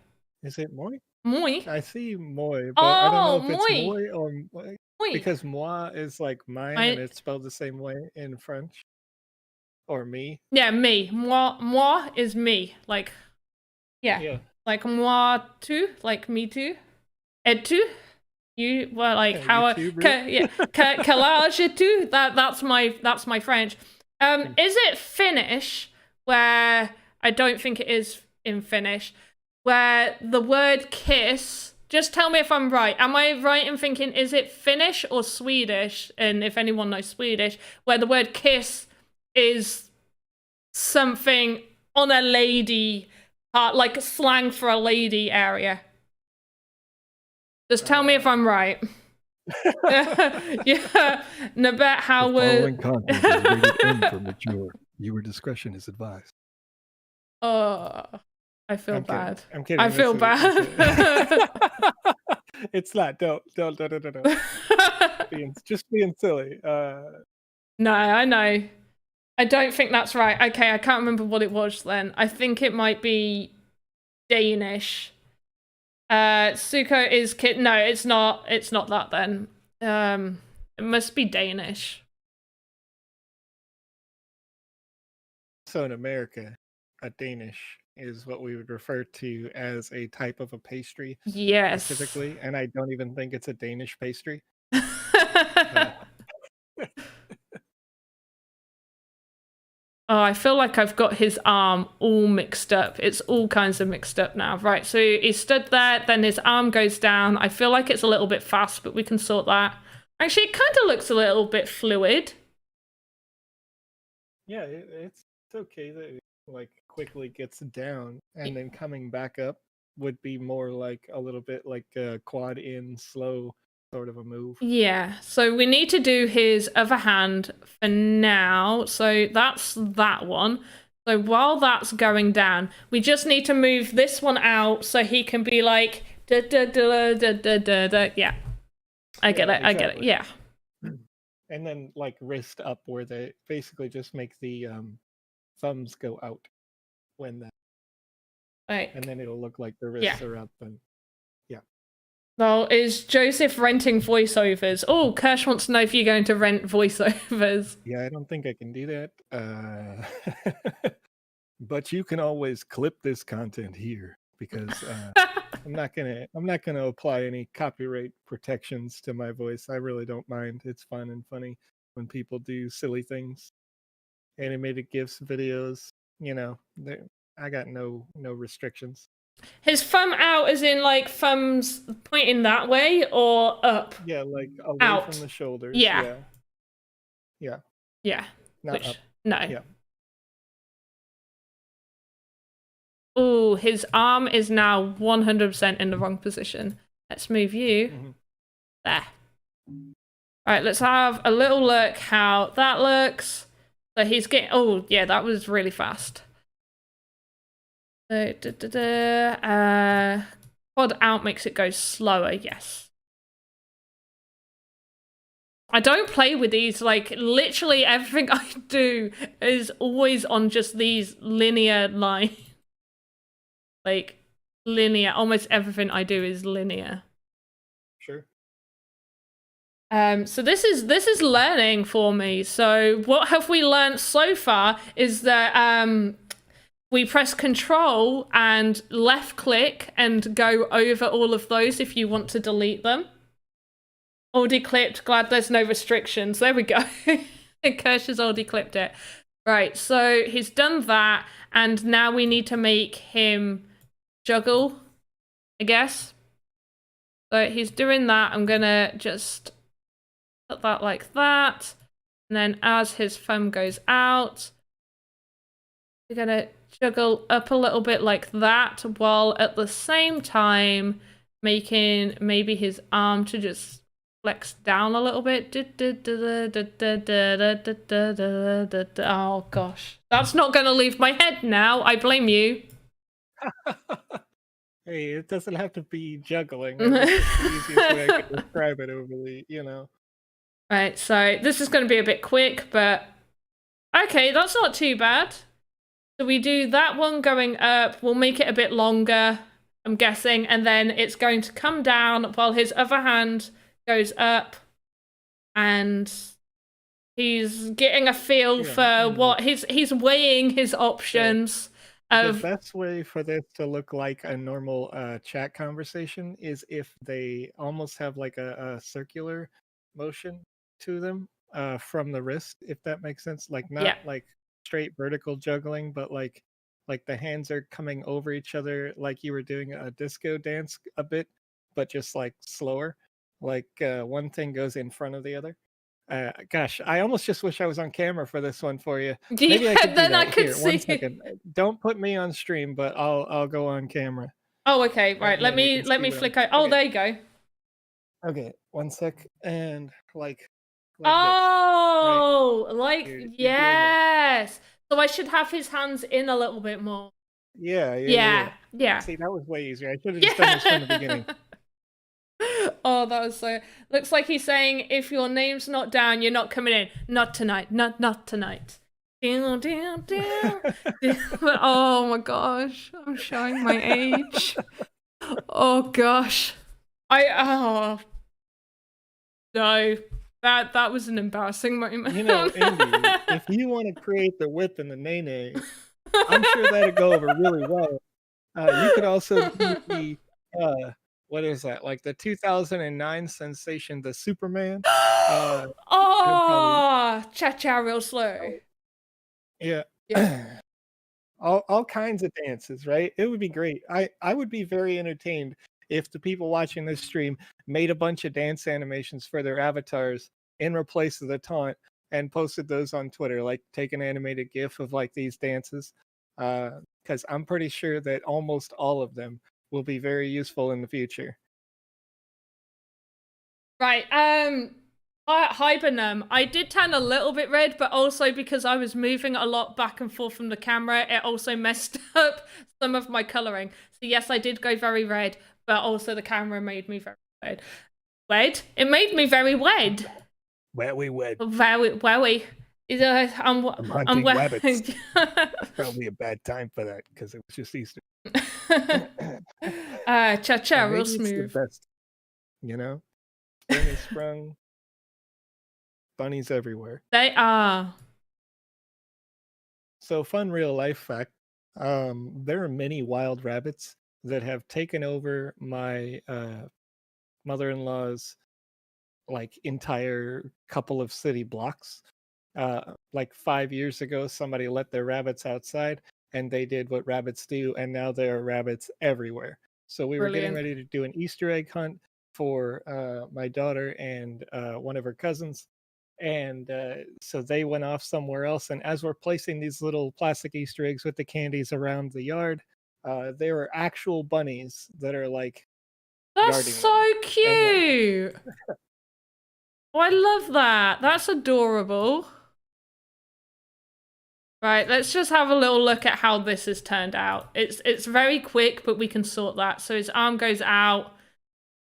Is it moi? Moi. I see moi, but I don't know Oh, if it's moi. moi or moi, Moi. because moi is like mine and I, it's spelled the same way in French. Or me. yeah, me. Moi is me. Like, yeah. Yeah. Like moi too. Like me too. Et tu? You were like Yeah, how you too, bro. yeah collage too. That's my French. Is it Finnish where I don't think it is in Finnish where the word kiss? Just tell me if I'm right. Am I right in thinking is it Finnish or Swedish? And if anyone knows Swedish, where the word kiss is something on a lady, like slang for a lady area. Just tell me if I'm right. Yeah, Nabet Following Howard. content is rated M for mature. Viewer discretion is advised. Oh, I feel I'm bad. kidding. I'm kidding. I feel bad. It's not. Don't. Just being silly. No, I know. I don't think that's right. Okay, I can't remember what it was then. I think it might be Danish. Suko is kid. No, it's not. It's not that then. It must be Danish. So in America, a Danish is what we would refer to as a type of a pastry. Yes. Specifically, and I don't even think it's a Danish pastry. Oh, I feel like I've got his arm all mixed up. It's all kinds of mixed up now. Right, so he stood there, then his arm goes down. I feel like it's a little bit fast, but we can sort that. Actually, it kind of looks a little bit fluid. Yeah, it's okay that it like quickly gets down, and then coming back up would be more like a little bit like a quad in slow sort of a move. Yeah, so we need to do his other hand for now. So that's that one. So while that's going down, we just need to move this one out so he can be like da da da da da da da. Yeah, I get it. I get it. Yeah. And then like wrist up, where they basically just make the thumbs go out when that, Right. and then it'll look like the wrists are up and. Well, is Joseph renting voiceovers? Oh, Kirsch wants to know if you're going to rent voiceovers. Yeah, I don't think I can do that. But you can always clip this content here because I'm not gonna apply any copyright protections to my voice. I really don't mind. It's fun and funny when people do silly things, animated GIFs, videos. You know, I got no restrictions. His thumb out is in like thumbs pointing that way or up? Yeah, like away out from the shoulders. Yeah. Not Which, up. no. Yeah. Oh, his arm is now 100% in the wrong position. Let's move you. Mhm. There. All right, let's have a little look how that looks. So he's getting. Oh, yeah, that was really fast. So, quad out makes it go slower. Yes. I don't play with these. Like, literally everything I do is always on just these linear lines. Like, linear. Almost everything I do is linear. Sure. So this is learning for me. So what have we learned so far is that we press Control and left click and go over all of those if you want to delete them. Already clipped. Glad there's no restrictions. There we go. Kirsch has already clipped it. Right, so he's done that, and now we need to make him juggle, I guess. So he's doing that. I'm gonna just put that like that. And then as his thumb goes out, we're gonna juggle up a little bit like that, while at the same time making maybe his arm to just flex down a little bit. Oh gosh, that's not gonna leave my head now. I blame you. Hey, it doesn't have to be juggling. That's just the easiest way I can describe it over the, Right, so this is going to be a bit quick, but okay, that's not too bad. So we do that one going up. We'll make it a bit longer, I'm guessing, and then it's going to come down while his other hand goes up, and he's getting a feel for what he's weighing his options. The best way for this to look like a normal chat conversation is if they almost have like a circular motion to them from the wrist, if that makes sense. Like not like straight vertical juggling, but like the hands are coming over each other, like you were doing a disco dance a bit, but just like slower. Like one thing goes in front of the other. Gosh, I almost just wish I was on camera for this one for you. Maybe I could do then that. I could Here, see. 1 second. Don't put me on stream, but I'll go on camera. Oh, okay. Right. Let me flick out. Oh, there you go. Okay, 1 sec, and like oh, this, right? Like yes. So I should have his hands in a little bit more. Yeah. See, that was way easier. I should have just done this from the beginning. Oh, that was so. Looks like he's saying, if your name's not down, you're not coming in. Not tonight. Not tonight. Oh my gosh, I'm showing my age. Oh gosh, no, that was an embarrassing moment. You know, Andy, if you want to create the whip and the nay, I'm sure that'd go over really well. You could also do the what is that? Like the 2009 sensation, the Superman. Cha-cha real slow. Yeah. all kinds of dances, right? It would be great. I would be very entertained if the people watching this stream made a bunch of dance animations for their avatars in replace of the taunt and posted those on Twitter, like take an animated GIF of like these dances. Because I'm pretty sure that almost all of them will be very useful in the future. Right. Hibernum. I did turn a little bit red, but also because I was moving a lot back and forth from the camera, it also messed up some of my coloring. So yes, I did go very red, but also the camera made me very red. Wed? It made me very wed. Very wed. Very. I'm hunting rabbits. Probably a bad time for that because it was just Easter. Cha-cha, real smooth. The best, you know? Spring is sprung. Bunnies everywhere. They are. So fun real life fact. There are many wild rabbits that have taken over my mother-in-law's like entire couple of city blocks. Like 5 years ago, somebody let their rabbits outside and they did what rabbits do, and now there are rabbits everywhere. So we were getting ready to do an Easter egg hunt for my daughter and one of her cousins. And so they went off somewhere else. And as we're placing these little plastic Easter eggs with the candies around the yard, there are actual bunnies that are like. That's so cute. Oh, I love that. That's adorable. Right, let's just have a little look at how this has turned out. It's very quick, but we can sort that. So his arm goes out,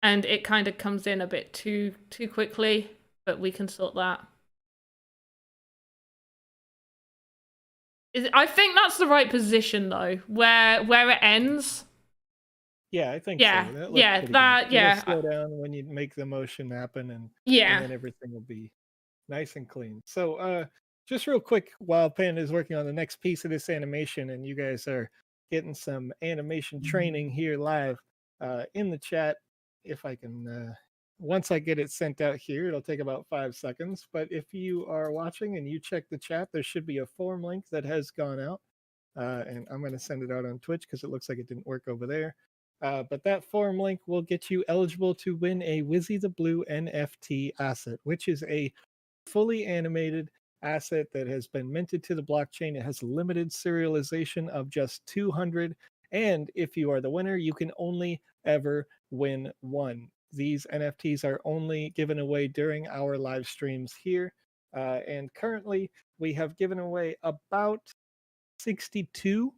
and it kind of comes in a bit too quickly, but we can sort that. I think that's the right position though, where it ends. Yeah, I think so. It'll slow down when you make the motion happen, and then everything will be nice and clean. So just real quick, while Panda is working on the next piece of this animation, and you guys are getting some animation training here live in the chat, if I can once I get it sent out here, it'll take about 5 seconds. But if you are watching and you check the chat, there should be a form link that has gone out. And I'm going to send it out on Twitch because it looks like it didn't work over there. But that forum link will get you eligible to win a Wizzy the Blue NFT asset, which is a fully animated asset that has been minted to the blockchain. It has limited serialization of just 200. And if you are the winner, you can only ever win one. These NFTs are only given away during our live streams here. And currently, we have given away about 62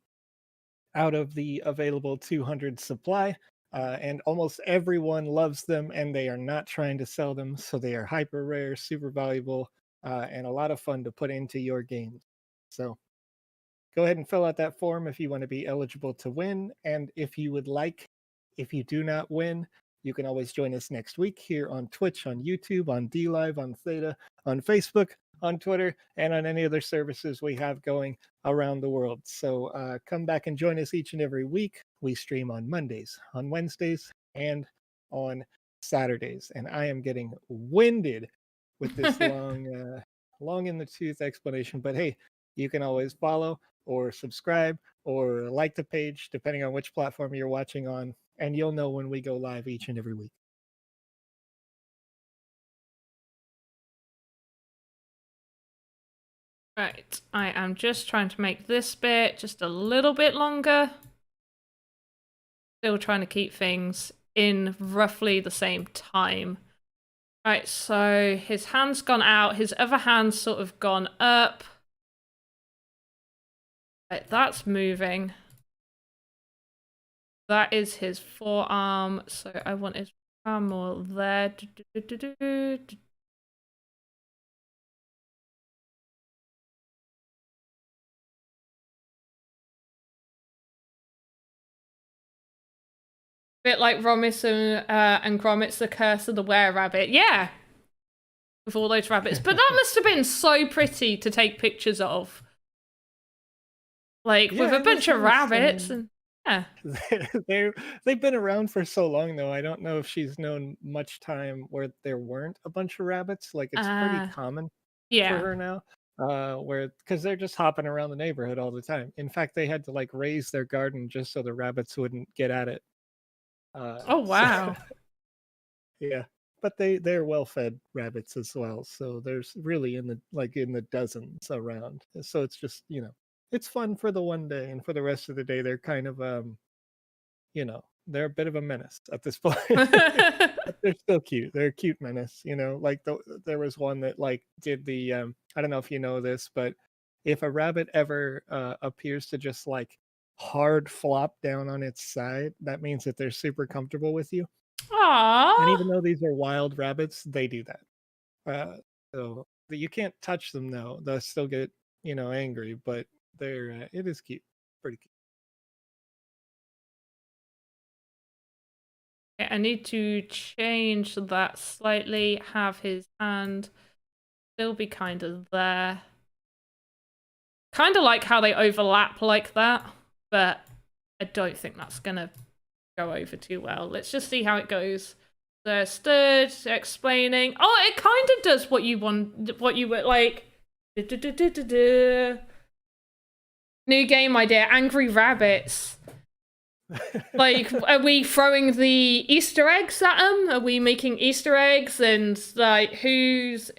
out of the available 200 supply. And almost everyone loves them, and they are not trying to sell them. So they are hyper rare, super valuable, and a lot of fun to put into your games. So go ahead and fill out that form if you want to be eligible to win. And if you would like, if you do not win, you can always join us next week here on Twitch, on YouTube, on DLive, on Theta, on Facebook, on Twitter, and on any other services we have going around the world. So come back and join us each and every week. We stream on Mondays, on Wednesdays, and on Saturdays. And I am getting winded with this long in the tooth explanation. But hey, you can always follow or subscribe or like the page, depending on which platform you're watching on, and you'll know when we go live each and every week. Right, I am just trying to make this bit just a little bit longer. Still trying to keep things in roughly the same time. Right, so his hand's gone out, his other hand's sort of gone up. Right, that's moving. That is his forearm, so I want his arm more there. Bit like Romis and Gromit, the Curse of the Were-Rabbit. Yeah! With all those rabbits. But that must have been so pretty to take pictures of. Like, Yeah, with a bunch of rabbits. And yeah. They've been around for so long, though. I don't know if she's known much time where there weren't a bunch of rabbits. Like, it's pretty common for her now. Because they're just hopping around the neighborhood all the time. In fact, they had to, like, raise their garden just so the rabbits wouldn't get at it. Oh, wow. So, yeah, but they're well-fed rabbits as well, so there's really in the dozens around. So it's just, it's fun for the one day, and for the rest of the day they're kind of they're a bit of a menace at this point. But they're still cute. They're a cute menace, like there was one that like did the I don't know if you know this, but if a rabbit ever appears to just like hard flop down on its side, that means that they're super comfortable with you. Aww. And even though these are wild rabbits, they do that. So you can't touch them though. They'll still get, angry, but they're it is cute. Pretty cute. I need to change that slightly, have his hand still be kind of there. Kind of like how they overlap like that, but I don't think that's gonna go over too well. Let's just see how it goes. So stood explaining. Oh, it kind of does what you want, what you were like. New game idea: Angry Rabbits. Like, are we throwing the Easter eggs at them? Are we making Easter eggs? And like, who's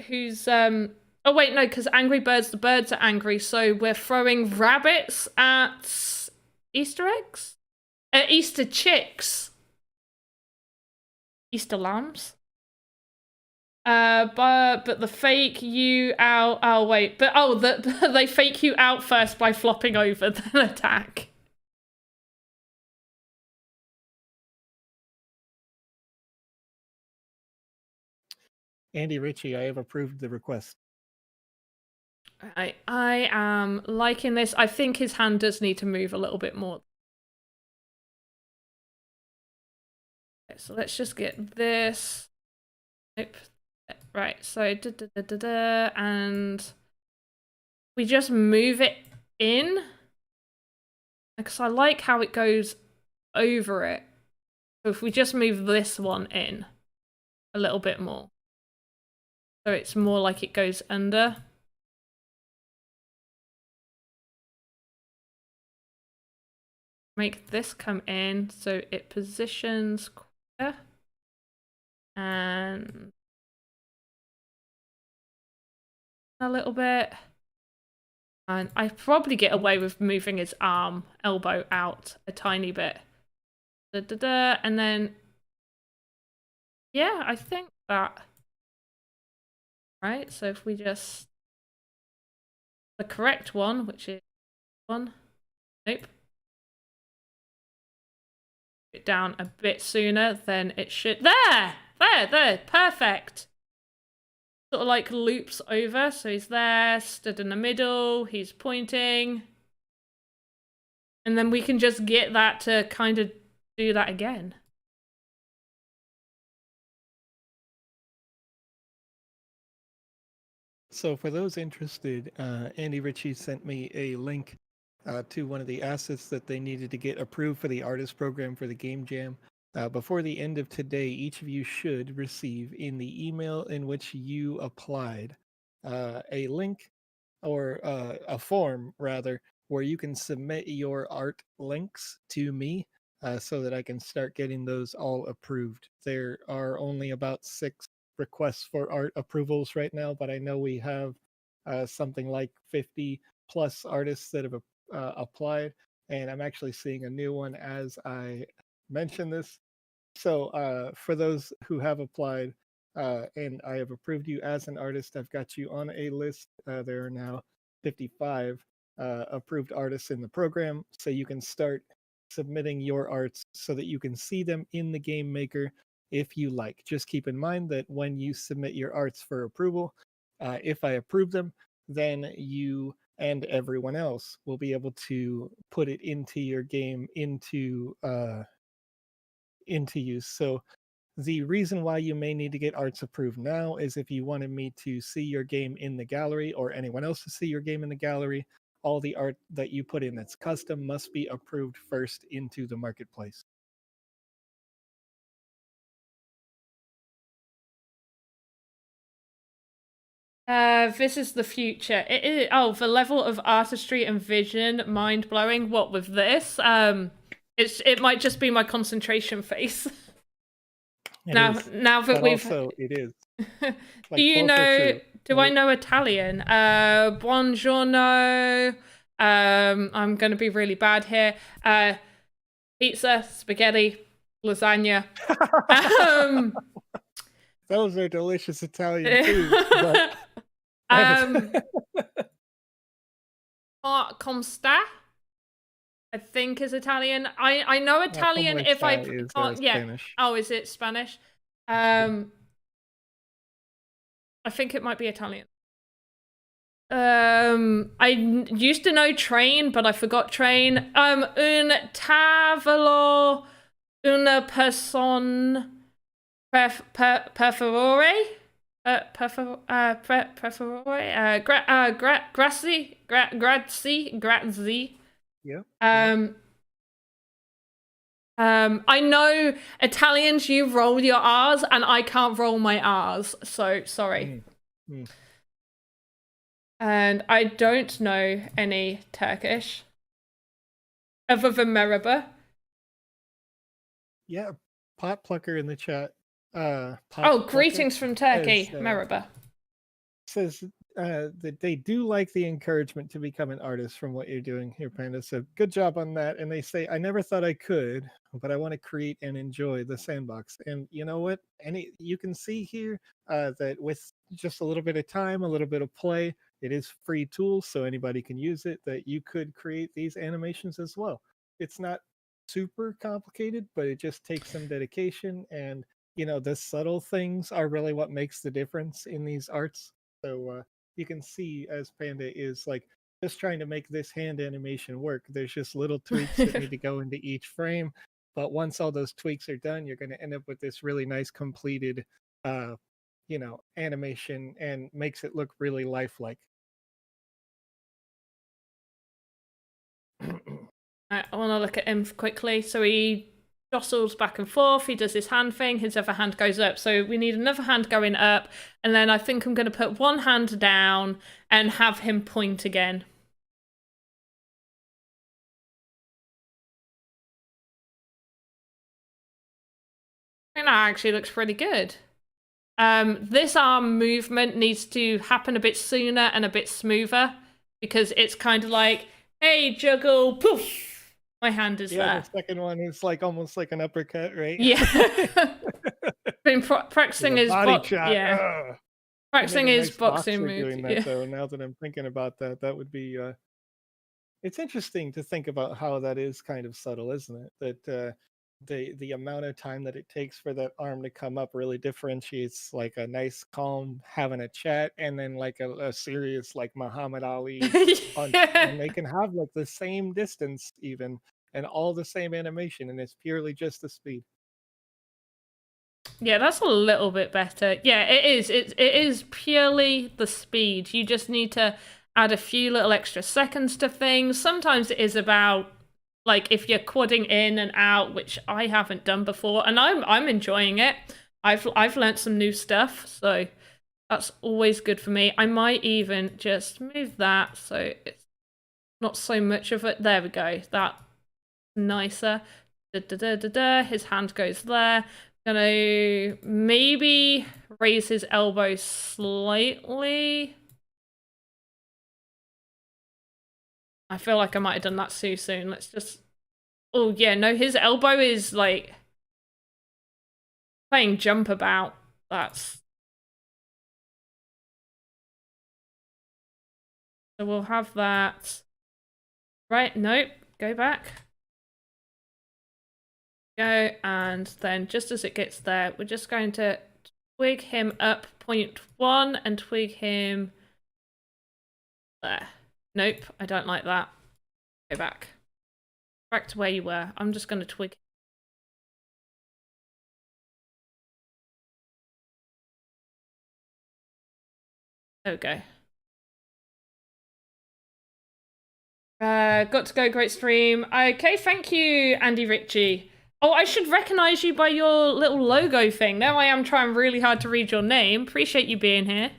oh wait, no, because angry birds, the birds are angry, so we're throwing rabbits at Easter eggs? Easter chicks. Easter lambs. But the fake you out. Oh wait, but they fake you out first by flopping over, then attack. Andy Ritchie, I have approved the request. I am liking this. I think his hand does need to move a little bit more. Okay, so let's just get this. Nope. Right, so and we just move it in. Because I like how it goes over it. So if we just move this one in a little bit more. So it's more like it goes under. make this come in so it positions quicker. And a little bit. And I probably get away with moving his elbow out a tiny bit. And then, yeah, I think that. Right, so if we just the correct one, which is one, nope, it down a bit sooner, then it should there, perfect. Sort of like loops over, so he's there, stood in the middle, he's pointing, and then we can just get that to kind of do that again. So for those interested, Andy Ritchie sent me a link to one of the assets that they needed to get approved for the artist program for the Game Jam. Before the end of today, each of you should receive in the email in which you applied a link or a form, rather, where you can submit your art links to me so that I can start getting those all approved. There are only about 6 requests for art approvals right now, but I know we have something like 50 plus artists that have applied, and I'm actually seeing a new one as I mention this. So for those who have applied and I have approved you as an artist, I've got you on a list. There are now 55 approved artists in the program, so you can start submitting your arts so that you can see them in the game maker if you like. Just keep in mind that when you submit your arts for approval, if I approve them, then you and everyone else will be able to put it into your game into use. So the reason why you may need to get arts approved now is if you wanted me to see your game in the gallery or anyone else to see your game in the gallery, all the art that you put in that's custom must be approved first into the marketplace. This is the future. It is, the level of artistry and vision, mind blowing. What with this? It might just be my concentration face. Now that we've also it is. Do you know? Do I know Italian? Buongiorno. I'm going to be really bad here. Pizza, spaghetti, lasagna. Those are delicious Italian foods. Com sta? I think is Italian. I know Italian if I can't. Yeah. Spanish. Oh, is it Spanish? I think it might be Italian. I used to know train, but I forgot train. Un tavolo, una person preferore. Grazie. Yeah. I know Italians, you roll your R's, and I can't roll my R's, so sorry. And I don't know any Turkish other than Merhaba. Yeah, pot plucker in the chat. Greetings from Turkey, Merhaba. Says that they do like the encouragement to become an artist from what you're doing here, Panda. So good job on that. And they say, I never thought I could, but I want to create and enjoy the sandbox. And you know what? You can see here that with just a little bit of time, a little bit of play, it is free tools, so anybody can use it, that you could create these animations as well. It's not super complicated, but it just takes some dedication. And, the subtle things are really what makes the difference in these arts. So you can see as Panda is like just trying to make this hand animation work. There's just little tweaks that need to go into each frame. But once all those tweaks are done, you're going to end up with this really nice completed, animation, and makes it look really lifelike. I want to look at him quickly. So he jostles back and forth. He does his hand thing. His other hand goes up. So we need another hand going up. And then I think I'm going to put one hand down and have him point again. think that actually looks pretty good. This arm movement needs to happen a bit sooner and a bit smoother because it's kind of like, hey, juggle, poof, my hand is Yeah, there. the second one is like almost like an uppercut, right? Yeah. Been practicing his body shot. Yeah. Ugh. Practicing They made a his nice boxing boxer moves. doing that Yeah. though. Now that I'm thinking about that, that would be it's interesting to think about how that is kind of subtle, isn't it? That the amount of time that it takes for that arm to come up really differentiates like a nice calm having a chat and then like a serious like Muhammad Ali punch, and they can have like the same distance even and all the same animation, and it's purely just the speed. Yeah, that's a little bit better. Yeah, it is. It is purely the speed. You just need to add a few little extra seconds to things. Sometimes it is about like if you're quadding in and out, which I haven't done before, and I'm enjoying it. I've learnt some new stuff, so that's always good for me. I might even just move that so it's not so much of it. There we go. That's nicer. Da, da, da, da, da. His hand goes there. Gonna maybe raise his elbow slightly. I feel like I might have done that too soon. Let's just... Oh, yeah, no, his elbow is, like, playing jump about. That's... So we'll have that. Right, nope, go back. Go, and then just as it gets there, we're just going to twig him up 0.1 and twig him there. Nope, I don't like that. Go back. Back to where you were. I'm just going to twig. There we go. Got to go, great stream. Okay, thank you, Andy Ritchie. Oh, I should recognize you by your little logo thing. Now I am trying really hard to read your name. Appreciate you being here.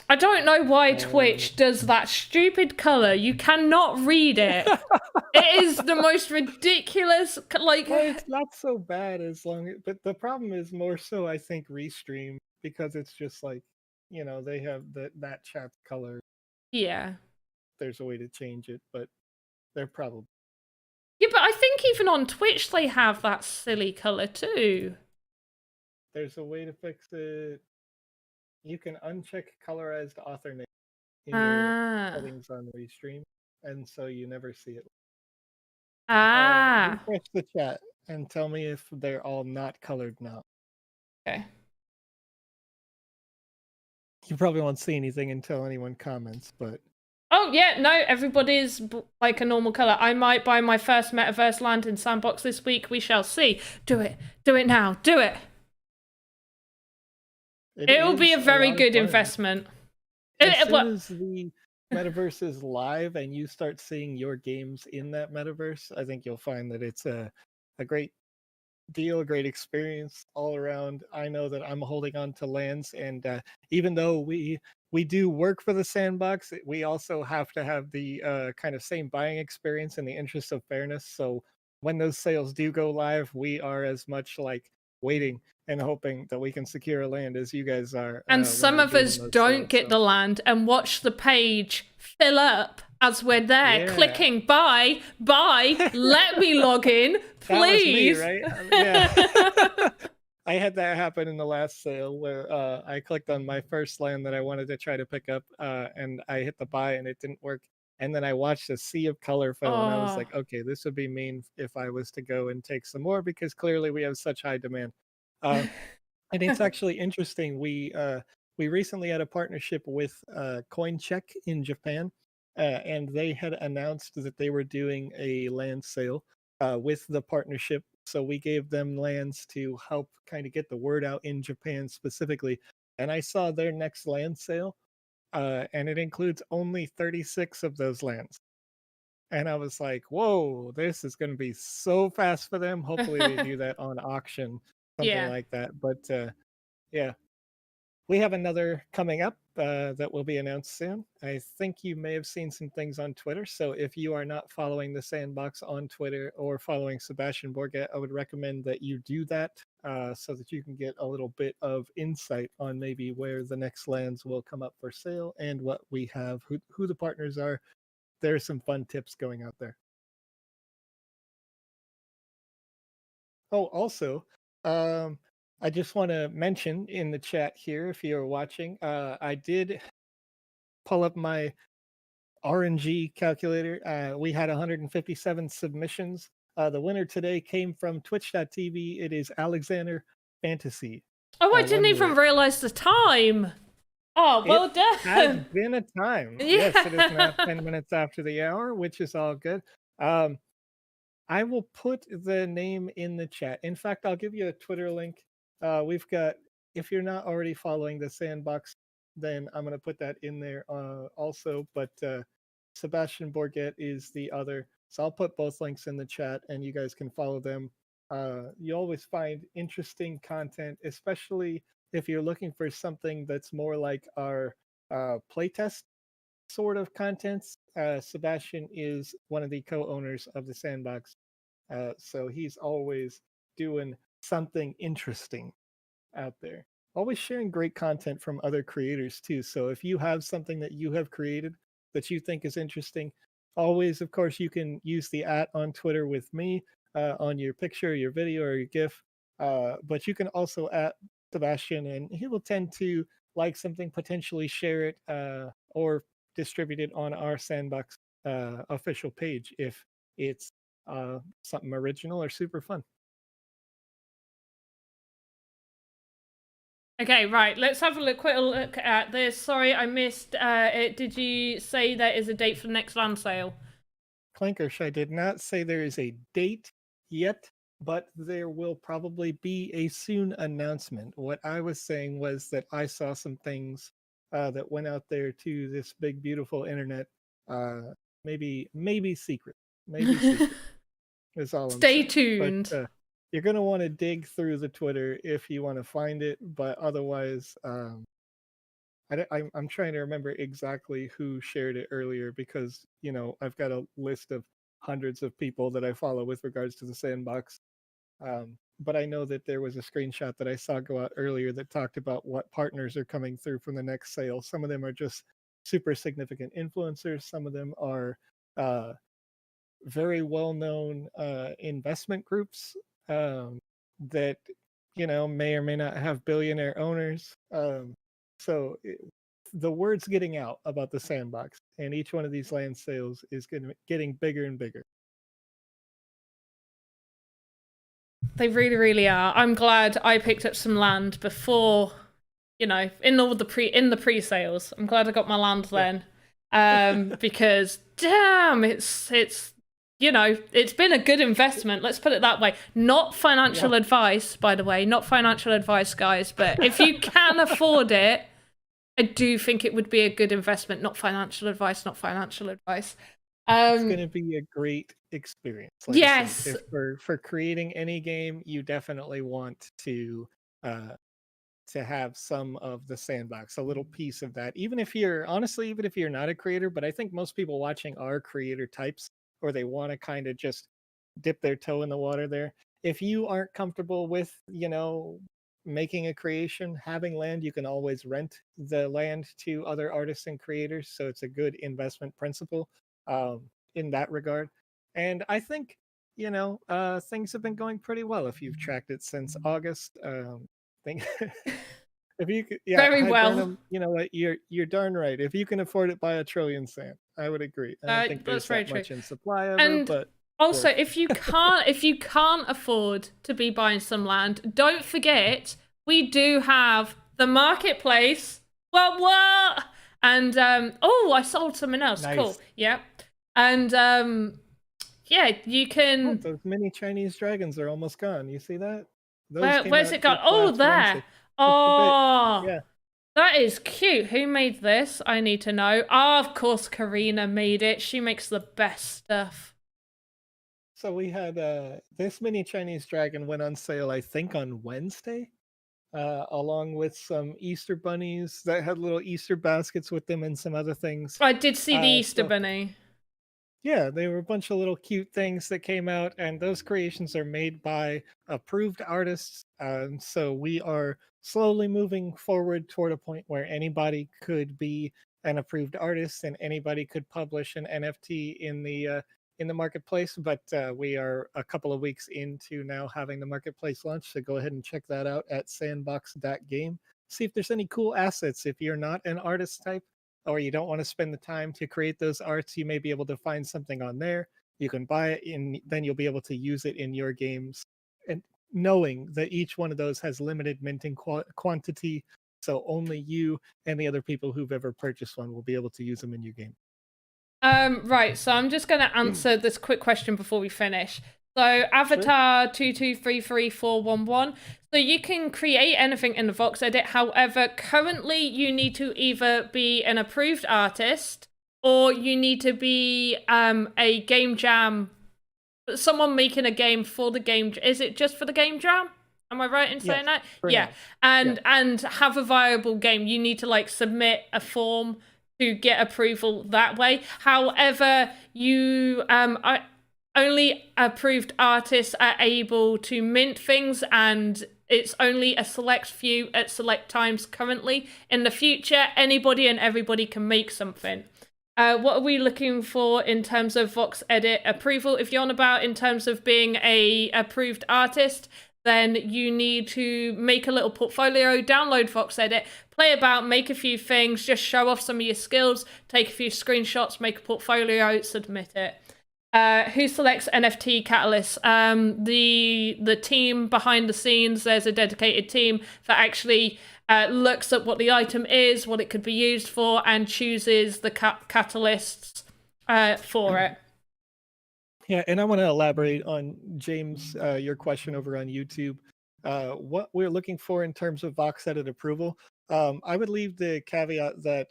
I don't know why Twitch does that stupid color. You cannot read it. It is the most ridiculous, like... Well, it's not so bad as long as, but the problem is more so I think Restream, because it's just like, you know, they have that chat color. Yeah. There's a way to change it, but they're probably... Yeah, but I think even on Twitch they have that silly color too. There's a way to fix it. You can uncheck colorized author name in your settings on Restream, and so you never see it. Refresh the chat and tell me if they're all not colored now. Okay. You probably won't see anything until anyone comments, but... Oh, yeah, no, everybody's like a normal color. I might buy my first Metaverse land in Sandbox this week. We shall see. Do it. Do it now. Do it. It'll be a very good investment. As soon as the Metaverse is live and you start seeing your games in that Metaverse, I think you'll find that it's a great deal, a great experience all around. I know that I'm holding on to lands, and even though we do work for the Sandbox, we also have to have the kind of same buying experience in the interest of fairness. So when those sales do go live, we are as much like waiting and hoping that we can secure a land as you guys are. And some of us don't get the land and watch the page fill up as we're there, clicking buy, let me log in, please. That was me, right? Yeah. I had that happen in the last sale where I clicked on my first land that I wanted to try to pick up, and I hit the buy and it didn't work. And then I watched a sea of color fill, and I was like, okay, this would be mean if I was to go and take some more, because clearly we have such high demand. And it's actually interesting. We recently had a partnership with CoinCheck in Japan, and they had announced that they were doing a land sale with the partnership. So we gave them lands to help kind of get the word out in Japan specifically. And I saw their next land sale, and it includes only 36 of those lands. And I was like, whoa, this is going to be so fast for them. Hopefully they do that on auction, something like that. But yeah, we have another coming up that will be announced soon. I think you may have seen some things on Twitter. So if you are not following the Sandbox on Twitter or following Sebastian Bourget, I would recommend that you do that so that you can get a little bit of insight on maybe where the next lands will come up for sale and what we have, who the partners are. There are some fun tips going out there. Oh, also, I just want to mention in the chat here, if you're watching, I did pull up my RNG calculator. We had 157 submissions. The winner today came from twitch.tv. It is Alexander Fantasy. Oh, I didn't even realize the time. Oh, well done. Has been a time. Yeah. Yes, it is now 10 minutes after the hour, which is all good. I will put the name in the chat. In fact, I'll give you a Twitter link. We've got, if you're not already following the Sandbox, then I'm going to put that in there also. But Sebastian Bourget is the other. So I'll put both links in the chat and you guys can follow them. You always find interesting content, especially if you're looking for something that's more like our playtest sort of contents. Sebastian is one of the co-owners of the Sandbox, so he's always doing something interesting out there. Always sharing great content from other creators too. So if you have something that you have created that you think is interesting, always, of course, you can use the @ on Twitter with me on your picture, your video, or your GIF. But you can also @ Sebastian, and he will tend to like something, potentially share it, or distribute it on our Sandbox official page if it's something original or super fun. Okay, right. Let's have a quick look at this. Sorry, I missed it. Did you say there is a date for the next land sale? Clankersh, I did not say there is a date yet, but there will probably be a soon announcement. What I was saying was that I saw some things that went out there to this big, beautiful internet. Maybe secret. Maybe secret. Is all I'm Stay saying. tuned. But you're going to want to dig through the Twitter if you want to find it. But otherwise, I'm trying to remember exactly who shared it earlier because, you know, I've got a list of hundreds of people that I follow with regards to the Sandbox. But I know that there was a screenshot that I saw go out earlier that talked about what partners are coming through from the next sale. Some of them are just super significant influencers. Some of them are very well-known investment groups that, you know, may or may not have billionaire owners. So the word's getting out about the Sandbox, and each one of these land sales is getting bigger and bigger. They really, really are. I'm glad I picked up some land before, you know, in the pre-sales. I'm glad I got my land then, because damn, it's you know, it's been a good investment. Let's put it that way. Not financial advice, by the way, not financial advice, guys. But if you can afford it, I do think it would be a good investment. Not financial advice. Not financial advice. It's going to be a great experience. Like yes. if for creating any game, you definitely want to have some of the Sandbox, a little piece of that. Even if you're not a creator, but I think most people watching are creator types, or they want to kind of just dip their toe in the water there. If you aren't comfortable with, you know, making a creation, having land, you can always rent the land to other artists and creators. So it's a good investment principle in that regard. And I think, you know, things have been going pretty well if you've tracked it since August. Think if you could, very well. Burnham, you know what, you're darn right. If you can afford it, buy a trillion sand. I would agree. I don't think there's that much in supply of it, but also, if you can't afford to be buying some land, don't forget we do have the marketplace. What? And I sold something else. Nice. Cool. Yep. And yeah, you can. Oh, those mini Chinese dragons are almost gone. You see that? Where's it gone? Oh, there. Oh, yeah. That is cute. Who made this? I need to know. Oh, of course, Karina made it. She makes the best stuff. So we had this mini Chinese dragon went on sale, I think, on Wednesday. along with some Easter bunnies that had little Easter baskets with them and some other things. I did see the Easter So bunny. yeah, they were a bunch of little cute things that came out, and those creations are made by approved artists. So we are slowly moving forward toward a point where anybody could be an approved artist and anybody could publish an NFT in the marketplace. But we are a couple of weeks into now having the marketplace launch, so go ahead and check that out at sandbox.game. See if there's any cool assets. If you're not an artist type, or you don't want to spend the time to create those arts, you may be able to find something on there. You can buy it, and then you'll be able to use it in your games. And knowing that each one of those has limited minting quantity, so only you and the other people who've ever purchased one will be able to use them in your game. Right, so I'm just going to answer this quick question before we finish. So Avatar 2233411. So you can create anything in the VoxEdit. However, currently you need to either be an approved artist or you need to be a game jam. Someone making a game for the game. Is it just for the game jam? Am I right in saying that? Yeah. Now. And have a viable game. You need to like submit a form to get approval that way. However, you only approved artists are able to mint things, and it's only a select few at select times currently. In the future, anybody and everybody can make something. What are we looking for in terms of VoxEdit approval? If you're on about in terms of being a approved artist, then you need to make a little portfolio, download VoxEdit, play about, make a few things, just show off some of your skills, take a few screenshots, make a portfolio, submit it. Who selects NFT catalysts? The team behind the scenes. There's a dedicated team that actually looks at what the item is, what it could be used for, and chooses the catalysts for it. Yeah, and I want to elaborate on James, your question over on YouTube. What we're looking for in terms of VoxEdit approval. I would leave the caveat that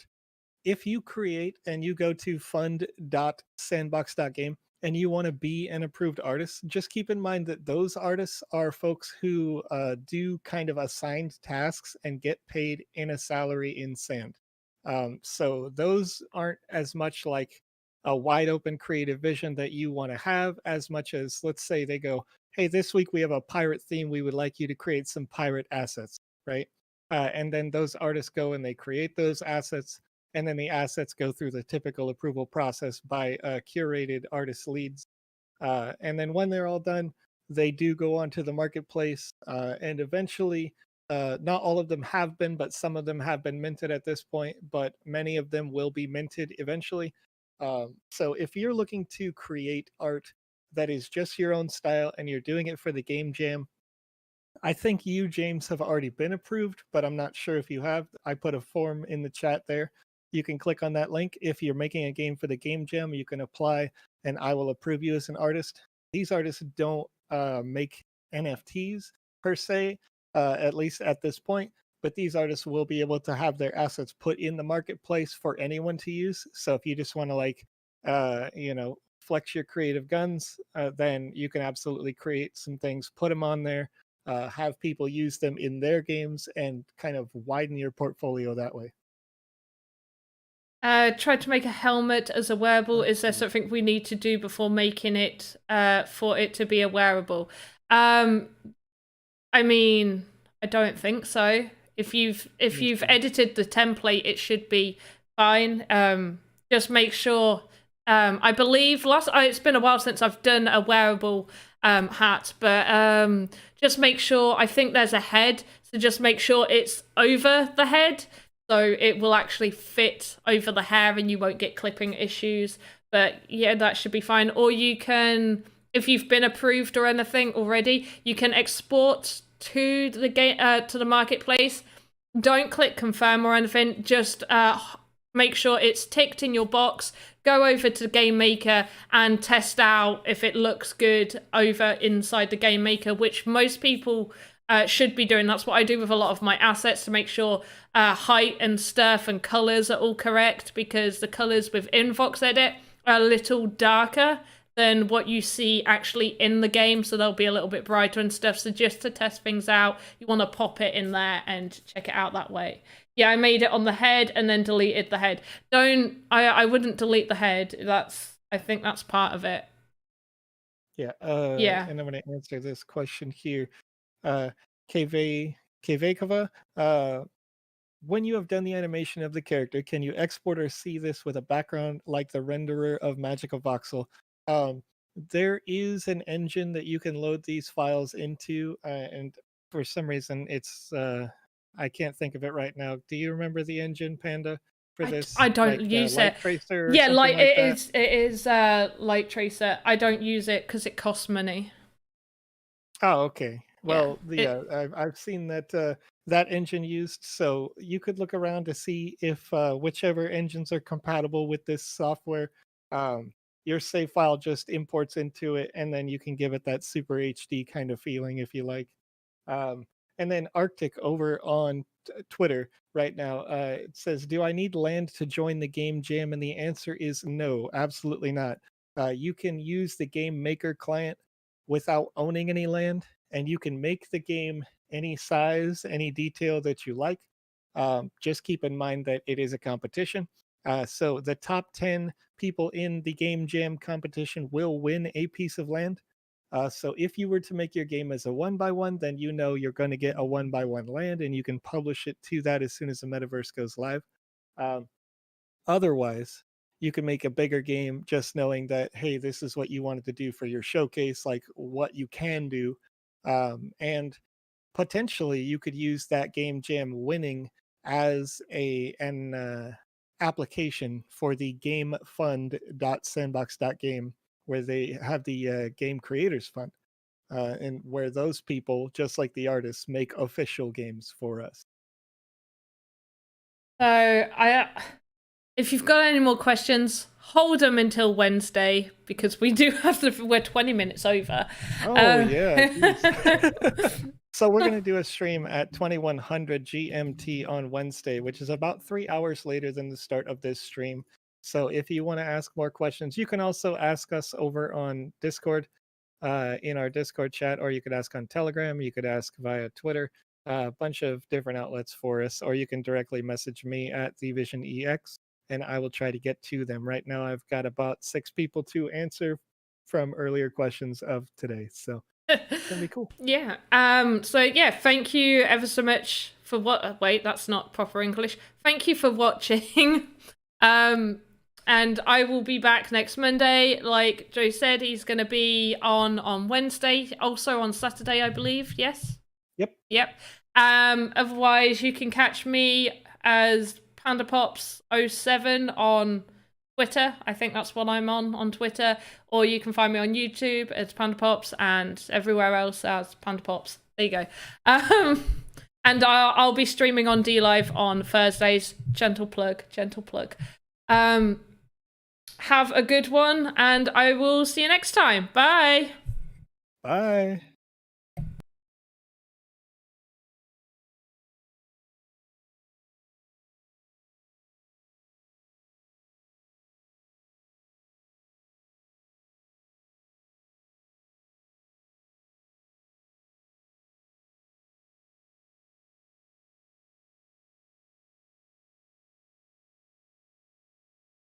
if you create and you go to fund.sandbox.game and you want to be an approved artist, just keep in mind that those artists are folks who do kind of assigned tasks and get paid in a salary in Sand. So those aren't as much like a wide open creative vision that you want to have, as much as, let's say they go, hey, this week we have a pirate theme. We would like you to create some pirate assets, right? And then those artists go and they create those assets. And then the assets go through the typical approval process by curated artist leads. And then when they're all done, they do go onto the marketplace. And eventually, not all of them have been, but some of them have been minted at this point, but many of them will be minted eventually. So if you're looking to create art that is just your own style and you're doing it for the game jam, I think you, James, have already been approved, but I'm not sure if you have. I put a form in the chat there. You can click on that link. If you're making a game for the game jam, you can apply and I will approve you as an artist. These artists don't make NFTs per se, at least at this point, but these artists will be able to have their assets put in the marketplace for anyone to use. So if you just want to like, flex your creative guns, then you can absolutely create some things, put them on there, have people use them in their games and kind of widen your portfolio that way. Tried to make a helmet as a wearable. Is there something we need to do before making it for it to be a wearable? I mean, I don't think so. If you've edited the template, it should be fine. Just make sure. I believe it's been a while since I've done a wearable hat, but just make sure. I think there's a head, so just make sure it's over the head. So it will actually fit over the hair and you won't get clipping issues. But yeah, that should be fine. Or you can, if you've been approved or anything already, you can export to the game to the marketplace. Don't click confirm or anything. Just make sure it's ticked in your box. Go over to the Game Maker and test out if it looks good over inside the Game Maker, which most people should be doing. That's what I do with a lot of my assets to make sure height and stuff and colors are all correct, because the colors within VoxEdit are a little darker than what you see actually in the game, so they'll be a little bit brighter and stuff. So just to test things out, you want to pop it in there and check it out that way. Yeah, I made it on the head and then deleted the head. I wouldn't delete the head. I think that's part of it. Yeah. Yeah. And I'm going to answer this question here. Kvekova, when you have done the animation of the character, can you export or see this with a background like the renderer of Magical Voxel? There is an engine that you can load these files into, and for some reason it's I can't think of it right now. Do you remember the engine, Panda, for this? I don't use Light it. Tracer or yeah, something like like it that? is Light Tracer. I don't use it because it costs money. Oh, okay. Well, Yeah, I've seen that that engine used, so you could look around to see if whichever engines are compatible with this software. Your save file just imports into it, and then you can give it that super HD kind of feeling if you like. And then Arctic over on Twitter right now, it says, "Do I need land to join the game jam?" And the answer is no, absolutely not. You can use the Game Maker client without owning any land, and you can make the game any size, any detail that you like. Just keep in mind that it is a competition. So the top 10 people in the Game Jam competition will win a piece of land. So if you were to make your game as a 1x1, then you know you're going to get a 1x1 land, and you can publish it to that as soon as the metaverse goes live. Um, Otherwise, you can make a bigger game just knowing that, hey, this is what you wanted to do for your showcase, like what you can do. And potentially you could use that game jam winning as an application for the gamefund.sandbox.game, where they have the game creators fund, and where those people, just like the artists, make official games for us. So if you've got any more questions, hold them until Wednesday because we do have we're 20 minutes over. Oh yeah. So we're going to do a stream at 2100 GMT on Wednesday, which is about 3 hours later than the start of this stream. So if you want to ask more questions, you can also ask us over on Discord, in our Discord chat, or you could ask on Telegram, you could ask via Twitter, a bunch of different outlets for us, or you can directly message me at TheVisionEX, and I will try to get to them. Right now, I've got about 6 people to answer from earlier questions of today. So it's gonna be cool. Yeah. So yeah, thank you ever so much for wait, that's not proper English. Thank you for watching. And I will be back next Monday. Like Joe said, he's gonna be on Wednesday, also on Saturday, I believe. Yes? Yep. Otherwise you can catch me as PandaPops07 on Twitter. I think that's what I'm on Twitter. Or you can find me on YouTube as PandaPops and everywhere else as PandaPops. There you go. And I'll be streaming on DLive on Thursdays. Gentle plug. Have a good one, and I will see you next time. Bye. Bye.